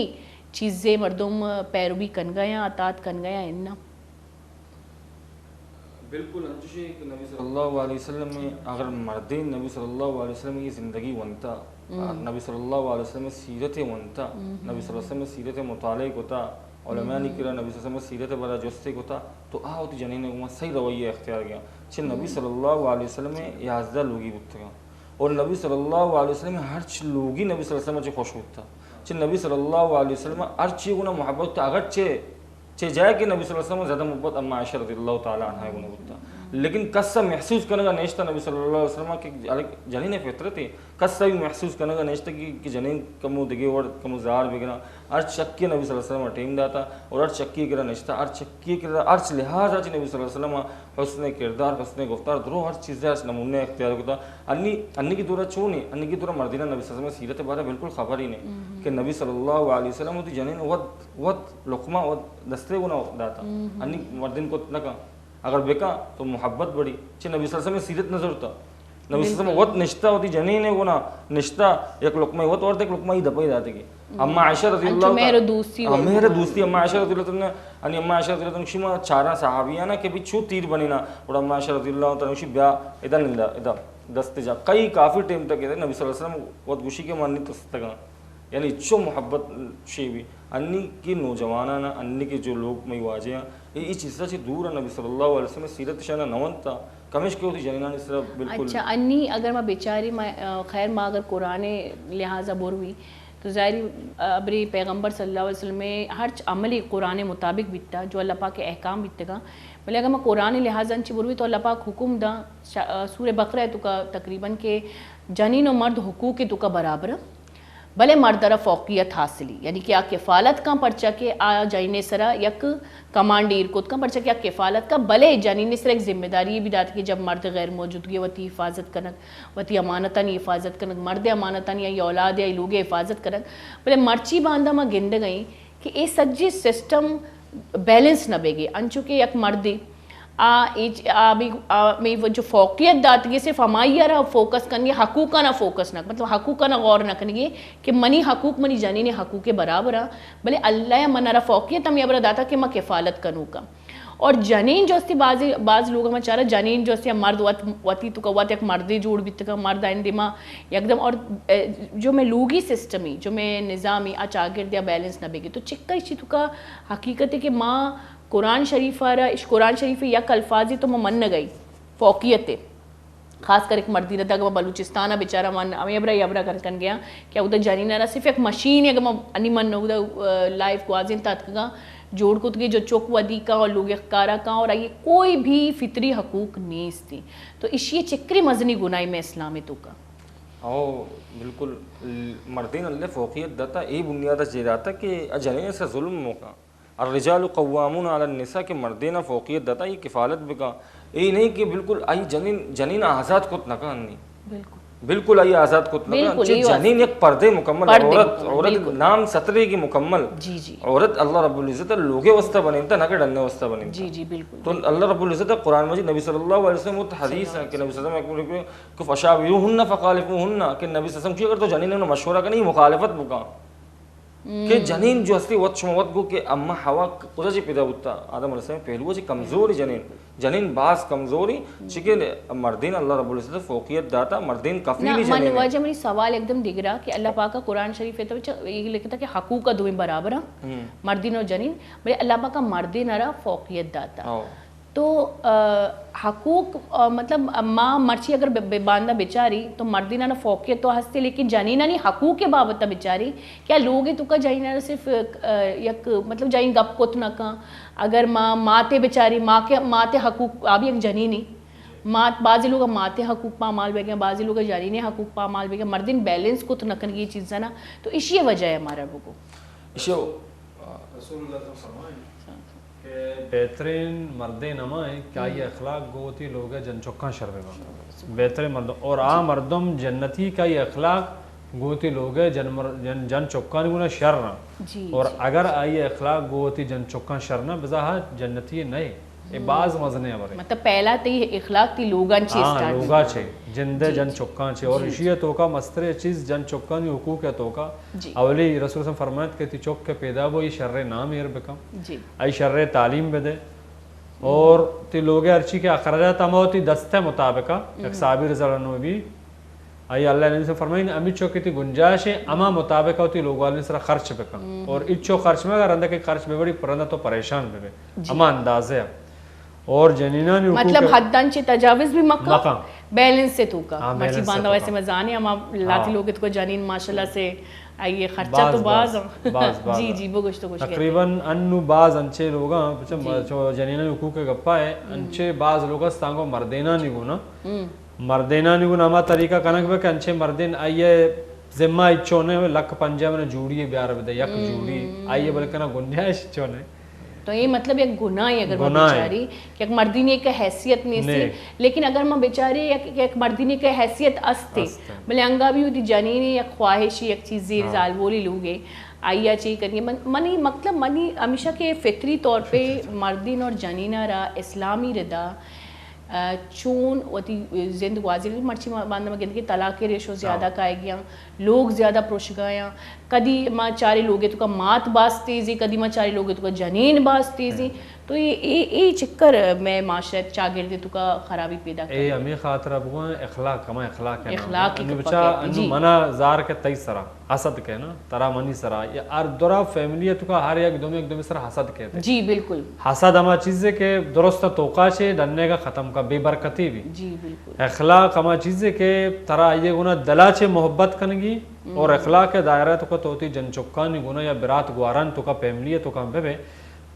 چیزیں مردم پیروی کن گیا اطاعت کن گیا اننا بالکل انچوشی کہ نبی صلی اللہ علیہ وسلم میں اگر مردین نبی صلی اللہ علیہ وسلم کی زندگی ونتا نبی صلی اللہ علیہ وسلم سیرت ونتا نبی صلی اللہ علیہ وسلم سیرت مطالعہ کوتا علماء نے کرا نبی صلی اللہ علیہ وسلم سیرت برا جستے کوتا تو ہوتی جنین نے صحیح رویہ اختیار کیا چھ نبی صلی اللہ علیہ وسلم میں یازدہ لوگی بتگا اور نبی صلی اللہ علیہ وسلم میں ہر چھ لوگی نبی صلی اللہ علیہ وسلم خوش ہوتا چھ نبی صلی اللہ علیہ وسلم ہر چی گنا محبت تا اگر چھ جائے کہ نبی صلی اللہ علیہ وسلم زیادہ محبت اما عائشہ رضی اللہ تعالیٰ عنہ گنا بتا لیکن کسا محسوس کرنے کا نیشتہ نبی صلی اللہ علیہ وسلم کہ جنین فطرت ہے کسا بھی محسوس کرنے کا نیشتہ کہ جنین کمو دگے اور کمو زار بگنا ہر چکی نبی صلی اللہ علیہ وسلم ٹیم داتا اور ہر چکی کرا نیشتہ ہر چکی کرا ہر لحاظ آج نبی صلی اللہ علیہ وسلم حسن کردار حسن گفتار درو ہر چیز ہے نمونے اختیار ہوتا انی کی دورہ چونی انی کی دورہ مردینہ نبی صلی اللہ علیہ وسلم سیرت بارے بالکل خبر ہی نہیں کہ نبی صلی اللہ علیہ وسلم ہوتی جنین ود لقمہ ود دستے گنا داتا انی مردین کو نکا اگر بیکا تو محبت بڑی چھ نبی صلی اللہ علیہ وسلم سیرت نظر ہوتا نبی صلی اللہ علیہ وسلم وقت نشتہ ہوتی جنین ہے گنا نشتہ یک لقمہ وقت اور ایک لقمہ ہی دپائی داتے گی اما عائشہ رضی اللہ عنہ میرے دوستی اما عائشہ رضی اللہ عنہ یعنی اما عائشہ رضی اللہ عنہ شما چارہ صحابیانا کہ بھی چھو تیر بنینا اور اما عائشہ رضی اللہ عنہ شی بیا ادا نلدا ادا دستے جا کئی کافی ٹیم تک ہے نبی صلی اللہ علیہ وسلم وقت گوشی کے ماننی تستگا یعنی چو محبت شی بھی انی کی نوجوانانا انی کے جو لوگ میں واجہ ہیں یہ چیزیں سے دور ہے نبی صلی اللہ علیہ وسلم سیرت شانہ نون تھا کمش کی ہوتی جنینان اس طرح بالکل. اچھا انی اگر میں بیچاری خیر ماں اگر قرآن لہٰذا بور ہوئی تو ظاہری ابری پیغمبر صلی اللہ علیہ وسلم میں ہر عملی قرآن مطابق بیتا جو اللہ پاک کے احکام بیتے گا بلے اگر میں قرآن لہٰذا انچی بور ہوئی تو اللہ پاک حکم دا سورہ بقرہ تو کا تقریباً کہ جنین و مرد حقوق تو کا برابر بھلے مردرہ فوقیت حاصلی یعنی کہ کفالت کا پرچہ کے جائنے سرا یک کمانڈیر کت کا پرچہ کہ کفالت کا بھلے جانین سرا ایک ذمہ داری بھی داتی کہ جب مرد غیر موجودگی وتی حفاظت کنک وتی امانتانی حفاظت کنک مرد امانتانی یا اولاد یا لوگ حفاظت کنک بھلے مرچی باندھا میں گند گئیں کہ اے سجی سسٹم بیلنس نہ بے گے انچو کہ یک مردی میں وہ جو فوقیت داتی ہے صرف ہمائی رہا فوکس کرنی حقوقہ نہ فوکس نہ مطلب حقوقہ نہ غور نہ کرنی کہ منی حقوق منی جانین حقوق کے برابر بلے اللہ منہ رہا فوقیت ہم یہ برا داتا کہ میں کفالت کروں کا اور جنین جو استی بعض لوگوں میں چاہ رہا جنین جو استی مرد وتی تو کا وقت ایک مردی جوڑ بھی تکا مرد آئندے ماں یکدم اور جو میں لوگی سسٹمی جو میں نظامی آچاگر دیا بیلنس نہ بے گی تو چکا اسی تو کا حقیقت ہے کہ ماں قرآن شریف آ رہا اس قرآن شریف یک الفاظی تو میں من نہ گئی فوقیت ہے خاص کر ایک مردی رہتا کہ میں بلوچستانہ بیچارہ من ہمیں ابرا کر گیا کیا ادھر جانین رہا صرف ایک مشین ہے کہ میں انی من نہ لائف کو آزین تاتکا جوڑ کت گئی جو چوک ودی کا اور لوگ اخکارہ کا اور آئیے کوئی بھی فطری حقوق نیس تھی تو اسی چکری مزنی گناہی میں اسلام تو کا بالکل مردین اللہ فوقیت داتا یہ بنیادہ جیراتا کہ جنین سے ظلم موقع الرجال قوامون علی النساء کہ مردینہ فوقیت داتا یہ کفالت بکا یہ نہیں کہ بالکل آئی جنین آزاد کت نکا نہیں بالکل آئی آزاد کت نکا جنین ایک پردے مکمل عورت نام سطرے کی مکمل عورت اللہ رب العزت لوگے وسطہ بنیتا نہ کہ ڈننے وسطہ بنیتا تو اللہ رب العزت قرآن مجید نبی صلی اللہ علیہ وسلم وہ حدیث ہے کہ نبی صلی اللہ علیہ وسلم کہ فشاوروہن فخالفوہن کہ نبی صلی اللہ علیہ وسلم کی اگر تو جنین نے مشورہ کا نہیں مخالفت بکا کہ جنین جو اصلی وقت شما وقت گو کہ اما ہوا کجا چی پیدا بودتا آدم علیہ السلام پہلو چی کمزوری جنین باز کمزوری چکہ مردین اللہ رب العزت فوقیت داتا مردین کفیلی جنین وجہ میری سوال ایک دم دیکھ رہا کہ اللہ پاک کا قرآن شریف ہے تو یہ لکھتا کہ حقوق کا دوئیں برابر ہیں مردین اور جنین بلے اللہ پاک کا مردین ارہ فوقیت داتا تو حقوق مطلب ماں مرچی اگر باندھا بیچاری تو مردینہ نہ فوقیت تو ہستے لیکن جنینہ نہیں حقوق کے بابت بیچاری کیا لوگ تو کا جائنہ صرف یک مطلب جائن گپ کت نہ کہاں اگر ماں تے بیچاری ماں تے حقوق آبی ایک جنینی ماں بعضی لوگ ماتے حقوق پامال بے گئے بعضی لوگ جنین حقوق پامال بے گئے مردین بیلنس کت نہ کرنے یہ چیز ہے نا تو اسی وجہ ہے ہمارا کو رسول اللہ صلی اللہ علیہ وسلم کہ بہترین مرد نمائیں کیا یہ اخلاق گوتی لوگ جن چکاں شربے گا بہترین مردم اور مردم جنتی کا یہ اخلاق گوتی لوگ جن چکاں گونا شرنا اور اگر آئی اخلاق گوتی جن چکاں شرنا بظاہر جنتی نہیں یہ بعض مزنے ہیں مطلب پہلا تی اخلاق تی لوگان چھے ہاں لوگا چھے جندے جن چکاں چھے اور اسی توکا مستر چیز جن چکاں حقوق ہے توکا اولی رسول صلی فرمایت کہ تی چک کے پیدا وہ یہ شر نام ایر بکم ای شر تعلیم بدے اور تی لوگ ارچی کے اخراجات اما ہوتی دستے مطابقہ ایک صحابی رضی اللہ عنہ بھی آئی اللہ نے فرمائیں امی چوکی تی گنجائش ہے اما مطابقہ ہوتی لوگ والے سر خرچ بکم اور اچھو خرچ میں اگر اندہ کے خرچ بے بڑی پرندہ تو پریشان بے اما اندازے اور جنینان مطلب حدن چے تجاوز بھی مکہ بیلنس سے تو کا مرچی باندھا ویسے مزانے ہم لاتی لوگ کو جنین ماشاءاللہ سے آئیے خرچہ تو باز جی بگوش تو کچھ تقریباً انو باز انچے لوگاں جنینان حقوق کے گپا ہے انچے باز لوگا ستانگو مردینہ نگو نا مردینہ نگو نا ہما طریقہ کنک بے کہ انچے مردین آئیے ذمہ اچھونے لک پنجے میں جوڑی بیار بدے یک جوڑی آئیے بلکہ نا گنجائش اچھونے تو یہ مطلب ایک گناہ ہے اگر وہ بیچاری کہ ایک مردینی کا حیثیت نہیں سی لیکن اگر میں بیچاری ایک مردینی کا حیثیت استے بلے انگا بھی ہوتی جنینی ایک خواہشی ایک چیز زیر زال بولی لوگے آئیا چاہیے کرنی منی مطلب منی ہمیشہ کے فطری طور پہ مردین اور جنینہ را اسلامی ردا چون وتی زند واضح مرچی باندھا میں کہتے کہ طلاق کے ریشو زیادہ کائے گیا لوگ زیادہ پروش گایا کدی ماں چارے لوگے تو کا مات باز تیزی کدی ماں چارے لوگے تو کا جنین باز تیزی تو یہ چکر میں معاشرت چاگردے تو کا خرابی پیدا کریں اے ہمیں خاطر اب وہ اخلاق ہمیں اخلاق ہے انو بچا انو منا زار کے تئی سرا حسد کے نا ترا منی سرا یا اردورا فیملی تو کا ہر ایک دوم سرا حسد کہتے جی بالکل حسد ہما چیزیں کہ درست توقع چھے ڈننے کا ختم کا بے برکتی بھی جی بالکل اخلاق ہما چیزیں کہ ترا یہ گنا دلا چھے محبت کنگی اور اخلاق کے دائرہ تو کا توتی جن چکانی گنا یا برات گواران تو کا فیملی تو کا بے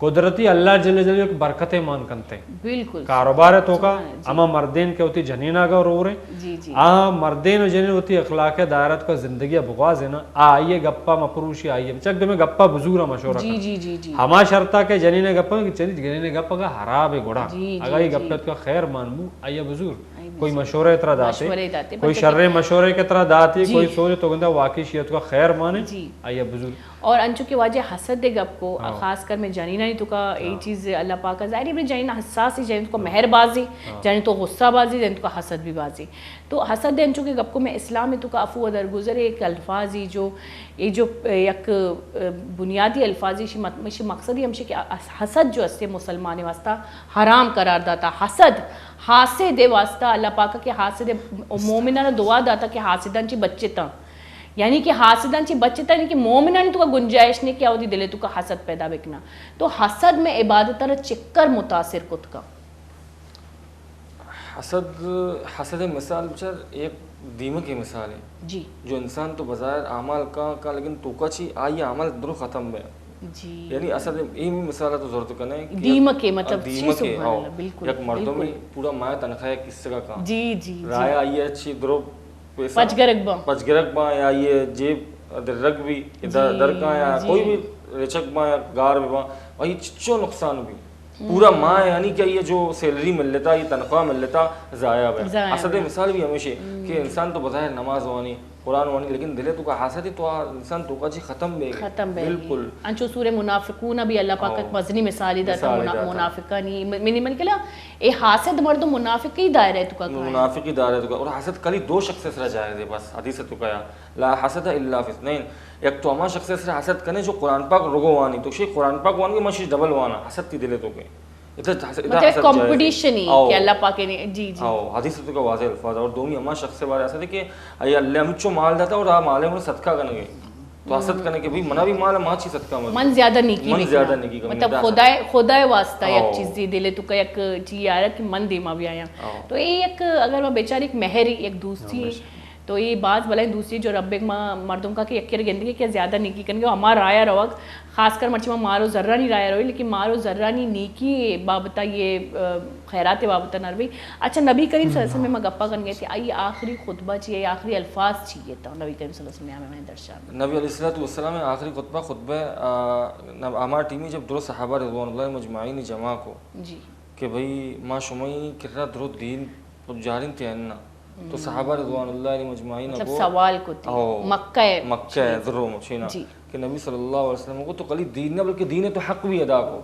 قدرتی اللہ جل جلالہ ایک برکت مان کنتے بالکل کاروبار ہے تو کا اما مردین کے ہوتی جنین آگا رو رہے مردین و جنین ہوتی اخلاق دائرت کا زندگی بغواز ہے نا آئیے گپا مپروشی آئیے چک دے میں گپا بزورا مشورہ کرنا ہما شرطہ کے جنین گپا جنین گپا کا حراب ہے گوڑا اگر یہ گپت کا خیر مانمو آئیے بزور کوئی مشورے طرح داتے کوئی شر مشورے کے طرح داتی کوئی سوچے تو گندہ واقعی شیعت کا خیر مانے آئیے بزور اور انچو کی واجہ حسد دے گپ کو خاص کر میں جنینہ نہیں تو کا یہ چیز اللہ پاک کا ظاہری اپنی جنینہ حساس ہی جنین تو کا مہر بازی جنین تو غصہ بازی جنین تو کا حسد بھی بازی تو حسد دے انچو کے گپ کو میں اسلام میں تو کا افو درگزر ایک الفاظی جو یہ جو یک بنیادی الفاظی مقصد ہی ہمشہ کہ حسد جو اسے مسلمان واسطہ حرام قرار داتا حسد حاسد دے واسطہ اللہ پاک کے حاسد مومنہ نے دعا داتا کہ حاسدان چی بچے تا یعنی کہ حاسدان چی بچے تا یعنی کہ مومنہ نے تو کا گنجائش نے کیا ہوتی دلے تو کا حسد پیدا بکنا تو حسد میں عبادت رہ چکر متاثر کت کا حسد مثال بچار ایک دیمک کی مثال ہے جی جو انسان تو بظاہر اعمال کا لیکن تو کا چی آئی عمل درو ختم بے جی یعنی اصل یہ مثال تو ضرورت کرنا ہے دیمک کے مطلب دیمک ہے بالکل یک مردوں میں پورا مایا تنخواہ ہے کس جگہ کا جی جی رایا آئی اچھی درو پیسہ پچگرک با یا یہ جیب درک بھی در کا یا کوئی بھی رچک با یا گار بھی با وہی چچو نقصان بھی پورا ماں یعنی کہ یہ جو سیلری مل لیتا یہ تنخواہ مل لیتا ضائع ہے اصل مثال بھی ہمیشہ کہ انسان تو بظاہر نماز وانی قرآن وانی لیکن دلے تو کا حاسد تو انسان تو کا جی ختم بے بالکل انچو سورہ منافقون بھی اللہ پاک مزنی مثالی دا منافقانی من کلا اے حاسد مرد منافق ہی دائرہ ہے تو کا منافق ہی دائرہ تو کا اور حاسد کلی دو شخص سے سر جائے دے بس حدیث تو کا لا حسد الا فی اثنین ایک تو اما شخص سے حسد کرنے جو قرآن پاک رگو وانی تو شی قرآن پاک وانی مشی ڈبل وانا حسد تی دلے تو کے مطلب کمپٹیشن ہی کہ اللہ پاک نے جی جی حدیث تو کا واضح الفاظ اور دومی اما شخص سے بارے ایسا ہے کہ اے اللہ ہم چو مال دیتا اور مال ہے صدقہ کرنے گے تو حسد کرنے کے بھی منع بھی مال ماں چی صدقہ من زیادہ نیکی مطلب خدا واسطہ ایک چیز دی دلے تو کا ایک چیز آ رہا کہ من دیما بھی آیا تو یہ ایک اگر میں بیچاری ایک مہر ایک دوسری تو یہ بات بلائیں دوسری جو رب مردوں کا کہ یکر گندگی کہ زیادہ نیکی کریں گے ہمارا رایا روگ خاص کر مرچی مارو ذرہ نہیں رایا روئی لیکن مارو ذرہ نہیں نیکی بابتا یہ خیرات بابتا نروی اچھا نبی کریم صلی اللہ علیہ وسلم میں گپا کرنے گئے تھے آئی آخری خطبہ چاہیے آخری الفاظ چاہیے تھا نبی کریم صلی اللہ علیہ وسلم میں درشان نبی علیہ السلام آخری خطبہ ہمارا ٹیمی جب درست صحابہ رضوان اللہ مجمعین جمع کو جی کہ بھئی ما شمعی کرنا درست دین جارین تیاننا تو صحابہ رضوان اللہ علیہ مجمعین مطلب سوال کو تھی مکہ ہے ذرو مچھینا کہ نبی صلی اللہ علیہ وسلم کو تو کلی دین نہ بلکہ دین تو حق بھی ادا کو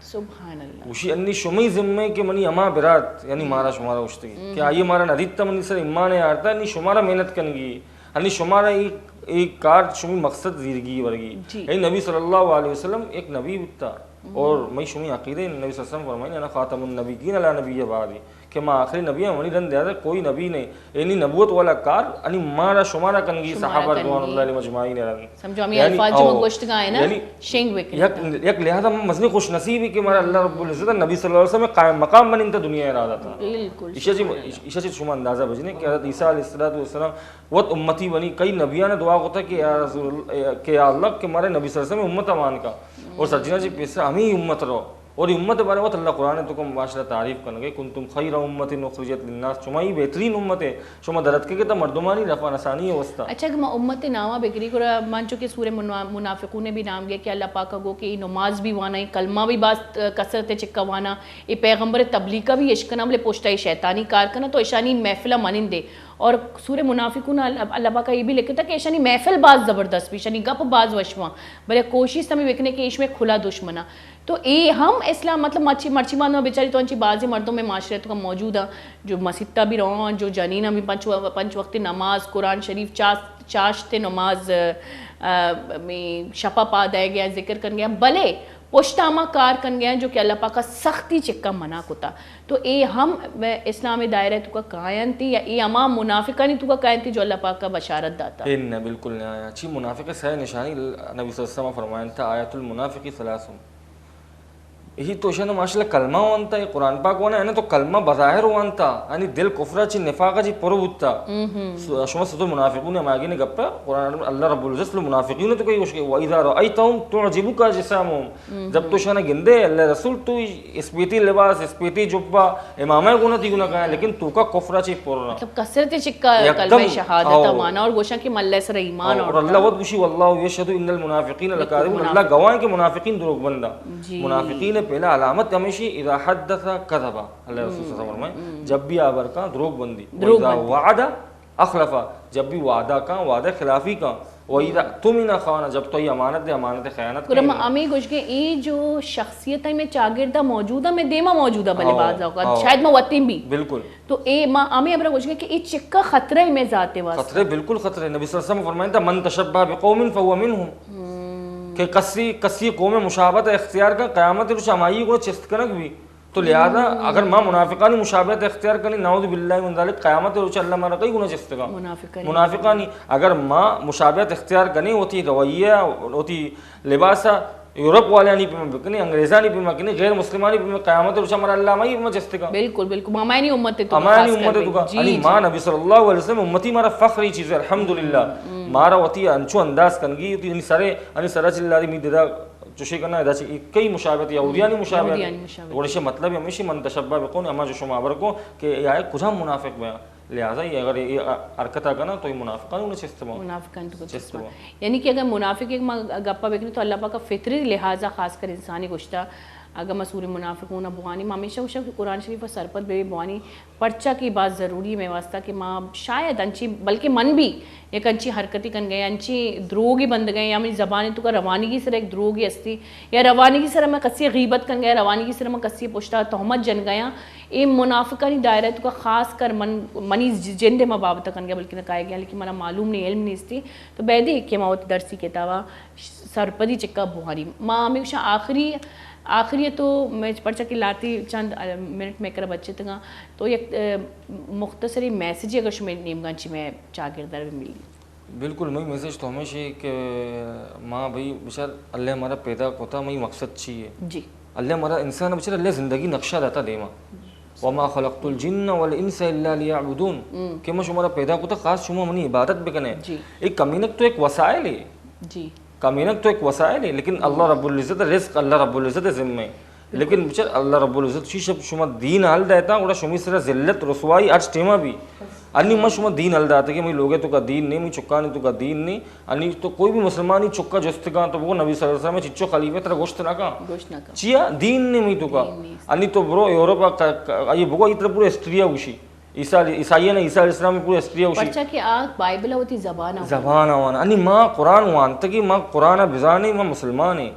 سبحان اللہ وشی انی شمی ذمے کہ منی اما برات یعنی مارا شمارا اشتگی کہ آئیے مارا ندیتا منی سر امان آرتا انی شمارا محنت کنگی انی شمارا ایک کار شمی مقصد زیرگی ورگی یعنی نبی صلی اللہ علیہ وسلم ایک نبی بتا اور میں شمی عقیدہ نبی صلی اللہ علیہ وسلم فرمائیں انا خاتم النبیین علی نبی بعدی کہ ماں آخری نبی ہیں منی رن دیا تھا کوئی نبی نہیں یعنی نبوت والا کار انی مارا شمارا کنگی صحابہ رضوان اللہ علیہ مجمعین رن سمجھو ہمیں الفاظ جو گوشت کا ہے نا شنگ وکن یک لہذا مزنی خوش نصیب ہے کہ مارا اللہ رب العزت نبی صلی اللہ علیہ وسلم قائم مقام بن انتا دنیا ارادہ تھا بالکل عیشہ چیز شما اندازہ بجنے کہ حضرت عیسیٰ علیہ السلام وقت امتی بنی کئی نبیان نے دعا ہوتا کہ یا رسول کہ یا اللہ کہ مارے نبی صلی اللہ علیہ وسلم امت امان کا اور سجنہ جی پیسے ہمیں ہی امت رہو اور امت بارے وقت اللہ قرآن تو کم معاشرہ تعریف کرنے گے کنتم خیر امت اخرجت للناس شما ہی بہترین امت ہے شما درد کے تا مردمانی رفع نسانی ہے وسطہ اچھا کہ امت نامہ بکری کو مان چکے سورہ منافقون نے بھی نام گیا کہ اللہ پاک گو کہ نماز بھی وانا کلمہ بھی باز کثرت چکا وانا یہ پیغمبر تبلیغ کا بھی عشق نام لے پوچھتا ہے شیطانی کار کرنا تو اشانی محفلہ مانن دے اور سورہ منافقون اللہ پاک کا یہ بھی لکھتا تھا کہ اشانی محفل باز زبردست بھی شانی گپ باز وشواں بلے کوشش تمہیں وکنے کے اس میں کھلا دشمنا تو اے ہم اسلام مطلب مرچی مانو بیچاری تو انچی بعضی مردوں میں معاشرت کا موجود ہے جو مسجدہ بھی رہوں جو جنینہ بھی پنچ وقت نماز قرآن شریف چاشت نماز میں شپا پا دے گیا ذکر کر گیا بلے پشتامہ کار کن گیا جو کہ اللہ پاک کا سختی چکا منع کتا تو اے ہم اسلام دائرہ تو کا قائن تھی یا اے اما منافقانی تو کا قائن تھی جو اللہ پاک کا بشارت داتا انہیں بالکل نہیں آیا چی منافق سہ نشانی نبی صلی اللہ علیہ وسلم فرمائن تھا آیت المنافقی ثلاثم یہی تو شاید ماشاءاللہ کلمہ وانتا ہے قرآن پاک وانا ہے نا تو کلمہ بظاہر وانتا یعنی دل کفرہ چی نفاقہ چی پرو بودتا شما ستو منافقون ہم آگے نے گپا قرآن اللہ رب العزت المنافقین تو کہی وشکے وَإِذَا رَأَيْتَهُمْ تُعْجِبُكَ جِسَامُهُمْ جب تو شانا گندے اللہ رسول تو اسپیتی لباس اسپیتی جبا امامہ گونا تھی گونا کہا ہے لیکن تو کا کفرہ چی پر رہا مطلب کثرت چکا کلمہ شہادت مانا اور گوشا کہ ملہ سر ایمان اور اللہ ود گوشی واللہ یشہد ان المنافقین لکاذبون اللہ گواہ کہ منافقین دروغ بندہ منافقین پہلا علامت ہمیشہ اذا حدث کذبا اللہ رسول صلی اللہ علیہ وسلم فرمائے جب بھی آبر کا دروغ بندی اذا وعد اخلفا جب بھی وعدہ کا وعدہ خلافی کا وَإِذَا تُمِنَ خَانَ جب تو یہ امانت دے امانت خیانت کرم امی گوش کے ای جو شخصیت ہے میں چاگردہ موجودہ میں دیما موجودہ بلے باز اوقات شاید میں وطیم بھی بالکل تو اے امی ابرا گوش کے کہ ای چکا خطرہ میں ذاتے واسطہ خطرے بالکل خطرے نبی صلی اللہ علیہ وسلم فرمائے تھا من تشبہ بقوم فہو منہم کہ کسی قوم مشابہت اختیار کا قیامت روچ امائی کو چست کنک بھی تو لہذا اگر ماں منافقانی مشابہت اختیار کرنی نعوذ باللہ من ذالک قیامت روچ اللہ مارا کئی گناہ چست کا منافقانی اگر ماں مشابہت اختیار کرنی ہوتی رویہ ہوتی لباسہ یورپ والے پہ بکنے انگریزانی پہ مکنے غیر مسلمانی پہ قیامت روچ ہمارا اللہ مائی پہ چست کا بالکل بالکل ہماری امت تو ہماری امت تو کا یعنی ماں نبی صلی اللہ علیہ وسلم امتی مارا فخری چیز ہے الحمدللہ مارا ہوتی انچو انداز کنگی ہوتی یعنی سرے چلہ دی می دیدہ چوشی کرنا ہے چاہیے کئی مشابہت یہودیانی مشابہت گوڑشے مطلب ہمیشہ من تشبہ بقوم اما جو شما عبر کو کہ یہ آئے کچھ ہم منافق میں لہٰذا یہ اگر یہ حرکتہ کرنا تو یہ منافقان انہیں چستمہ منافقان تو چستمہ یعنی کہ اگر منافق ایک گپا بکنی تو اللہ پاک کا فطری لہٰذا خاص کر انسانی گشتہ اگر مسور منافقون بوانی ماں ہمیشہ وشا قرآن شریف اور سرپت بے بوانی پرچا کی بات ضروری میں واسطہ کہ ماں شاید انچی بلکہ من بھی ایک انچی حرکتی کن گئے انچی دروگی بند گئے یا میری زبانی تو کا روانگی سر ایک دروگی استی یا روانگی سر میں کسی غیبت کن گیا روانگی سر میں کسی پشتا تہمت جن گیا اے منافقانی دائرہ تو کا خاص کر منی جن دے ماں بابتا کن گیا بلکہ نکائے گیا لیکن مانا معلوم نہیں علم نہیں استی تو بیدے کہ ماں درسی کتابہ سرپدی چکا بوانی ماں ہمیشہ آخری تو میں پرچا کی لاتی چند منٹ میں کر بچے تگا تو ایک مختصری میسیج اگر شمی نیم گانچی میں چاگردار بھی ملی بالکل میں میسیج تو ہمیشہ کہ ماں بھئی بچار اللہ ہمارا پیدا ہوتا میں مقصد چاہیے جی اللہ ہمارا انسان بچار اللہ زندگی نقشہ دیتا دے ماں وما خلقت الجن والانس الا ليعبدون کہ میں شمارا پیدا ہوتا خاص شما منی عبادت بکنے ایک کمینک تو ایک وسائل ہے جی کمینک تو ایک وسائل ہے لیکن اللہ رب العزت رزق اللہ رب العزت ذمہ لیکن بچار اللہ رب العزت شب شما دین حل دیتا اور شمی سر ذلت رسوائی آج ٹیمہ بھی انی ما شما دین حل دیتا کہ میں لوگے تو کا دین نہیں میں چکا نہیں تو کا دین نہیں انی تو کوئی بھی مسلمانی چکا جستگاں تو وہ نبی صلی اللہ علیہ وسلم چچو خلیفہ ترہ گوشت نہ کہاں چیا دین نہیں میں تو کا انی تو برو یوروپا یہ بگو اتنا پورے اسٹریا ہوشی عیسائی نے عیسیٰ علیہ السلام میں پورے اسٹریا ہوشی پرچا کہ آگ بائبل ہوتی زبان آوانا انی ماں قرآن وانتا کہ ماں قرآن بزانی ماں مسلمان ہے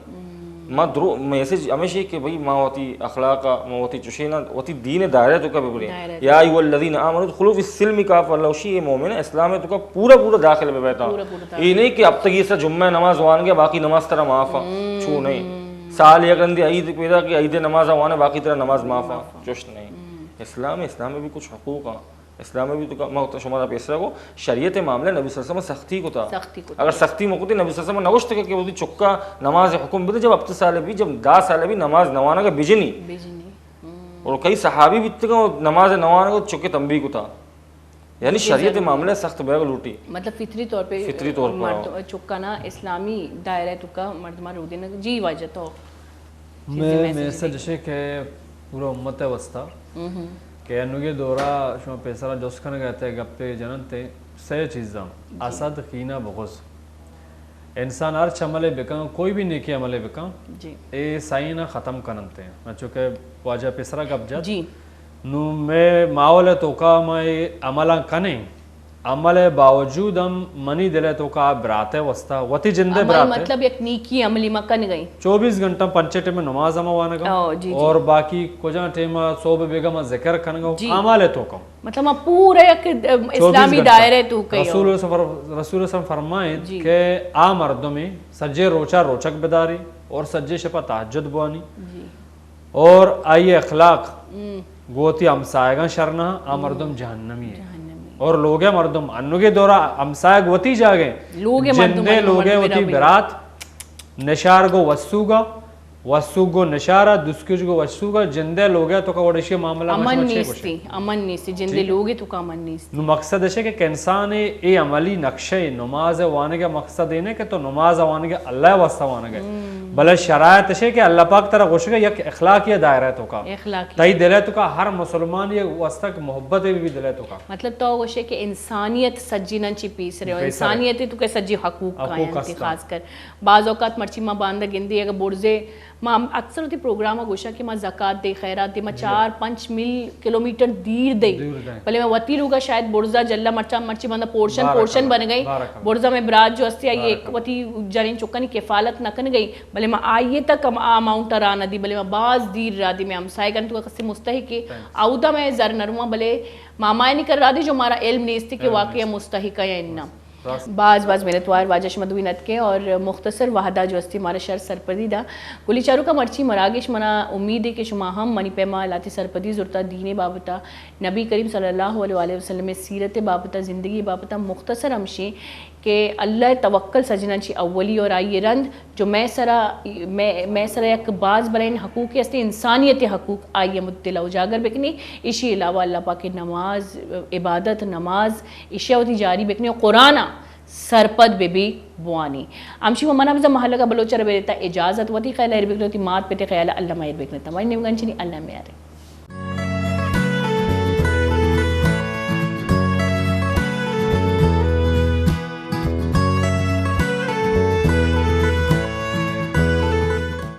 ماں درو میسیج ہمیشہ کہ بھئی ماں ہوتی اخلاقا ماں ہوتی چشینہ ہوتی دین دائرہ تو کا ببرے یا ایوہ الذین آمنوا ادخلوا فی السلم کافہ اللہ شیئے مومن ہے اسلام ہے تو کا پورا داخل میں بیٹھا یہ نہیں کہ اب تک یہ سا جمعہ نماز وان گیا باقی نماز ترہ معافا چھو نہیں سال یک رندی عید پیدا کہ عید نماز وانا باقی ترہ نماز معافا چوش نہیں اسلام میں بھی کچھ حقوق ہیں اسلام میں بھی تو شمارا پیسرہ کو شریعت معاملہ نبی صلی اللہ علیہ وسلم سختی کو تھا اگر سختی موقعی نبی صلی اللہ علیہ وسلم نوشت کہ وہ چکا نماز حکم بھی جب اب سالے بھی جب 10 سالے بھی نماز نوانا کا بجنی اور کئی صحابی بھی تکا نماز نوانا کو چکے تنبیہ کو تھا یعنی شریعت معاملہ سخت بیگ لوٹی مطلب فطری طور پہ چکا نا اسلامی دائرہ تو کا مردمہ رو دینا جی واجہ تو میں سے جشے کہ پورا امت وسطہ کہ انوگے دورہ شما پیسرہ جوس کھنے گئے گپتے جننتے سے چیزاں اسد خینہ بغض انسان ہر عملے بکاں کوئی بھی نیکی عملے بکاں اے سائنہ ختم کننتے ہیں چونکہ واجہ پیسرہ گپ جات نو میں ماول تو کا میں عملہ کنے عمل باوجود ہم منی دلے تو کا براتے وسطا وتی جندے براتے مطلب ایک نیکی عملی مکن گئی 24 گھنٹہ پنچے ٹیم نماز ہم وانا گا اور باقی کجا ٹیم صوب بیگم ذکر کن گا عمل تو کا مطلب پورا ایک اسلامی دائرے تو کئی رسول اللہ فرمائیں کہ آ مردوں میں سجے روچا روچک بداری اور سجے شپا تہجد بوانی اور آئی اخلاق گوتی ہمسائے گا شرنا آ مردم جہنمی ہے اور لوگے مردم انوگے دورہ ہمسائے گوتی جاگے جندے لوگے ہوتی برات نشار گو وسو گو نشارہ دسکش گو وسو گا جندے لوگے تو کا وڑشی معاملہ امن نیستی جندے لوگے تو کا امن نیستی نو مقصد ہے کہ انسان اے عملی نقشہ نماز وانے کا مقصد ہے کہ تو نماز وانے کا اللہ واسطہ وانے گا بلے شرائط ہے کہ اللہ پاک طرح گوشے گا یک اخلاقی دائرہ تو کا تائی دلے تو کا ہر مسلمان یہ واسطہ محبت بھی دلے تو کا مطلب تو گوشے کہ انسانیت سجی ننچی پیس رہے ہو انسانیت تو کہ سجی حقوق کا خاص کر بعض اوقات مرچی ماں باندہ گندی اگر برزے ماں اکثر ہوتی پروگرامہ گوشا کہ ماں زکاة دے خیرات دے ماں 4-5 میل کلومیٹر دیر دے پہلے میں وطی روگا شاید برزا جلہ مرچی باندہ پورشن بن گئی برزا میں برات جو ہستی آئی ایک وطی جانین چکانی کفالت نکن گئی بلے میں آئیے تک آماؤنٹا رانا دی بلے میں بعض دیر را دی میں ہمسائے گن تو کا قصے مستحق ہے آودہ میں زر نرمہ بلے مامائے نہیں کر رہا دی جو ہمارا علم نیستی کہ واقعہ مستحق ہے یا انہا بعض میرے توار واجش مدوینت کے اور مختصر وحدہ جو استی ہمارا شر سرپدی دا گلی چاروں کا مرچی مراگش منا امید ہے کہ شما ہم منی پیما لاتی سرپدی زورتا دین بابتا نبی کریم صلی اللہ علیہ وسلم سیرت بابتا زندگی بابتا مختصر ہمشی کہ اللہ توکل سجنانچی اولی اور آئی رند جو میں سرا یک باز بلین حقوق استی انسانیت حقوق آئی مدلہ اجاگر بکنی اسی علاوہ اللہ پاک نماز عبادت نماز اشیاء ہوتی جاری بکنی اور قرآن سرپد بے بھی بوانی ہمشی وہ منہ بزا محلہ کا بلوچہ ربے دیتا اجازت ہوتی خیال ایر بکنی ہوتی مات پیٹے خیال اللہ مہر بکنی تمہاری نمگنچنی اللہ میں آرے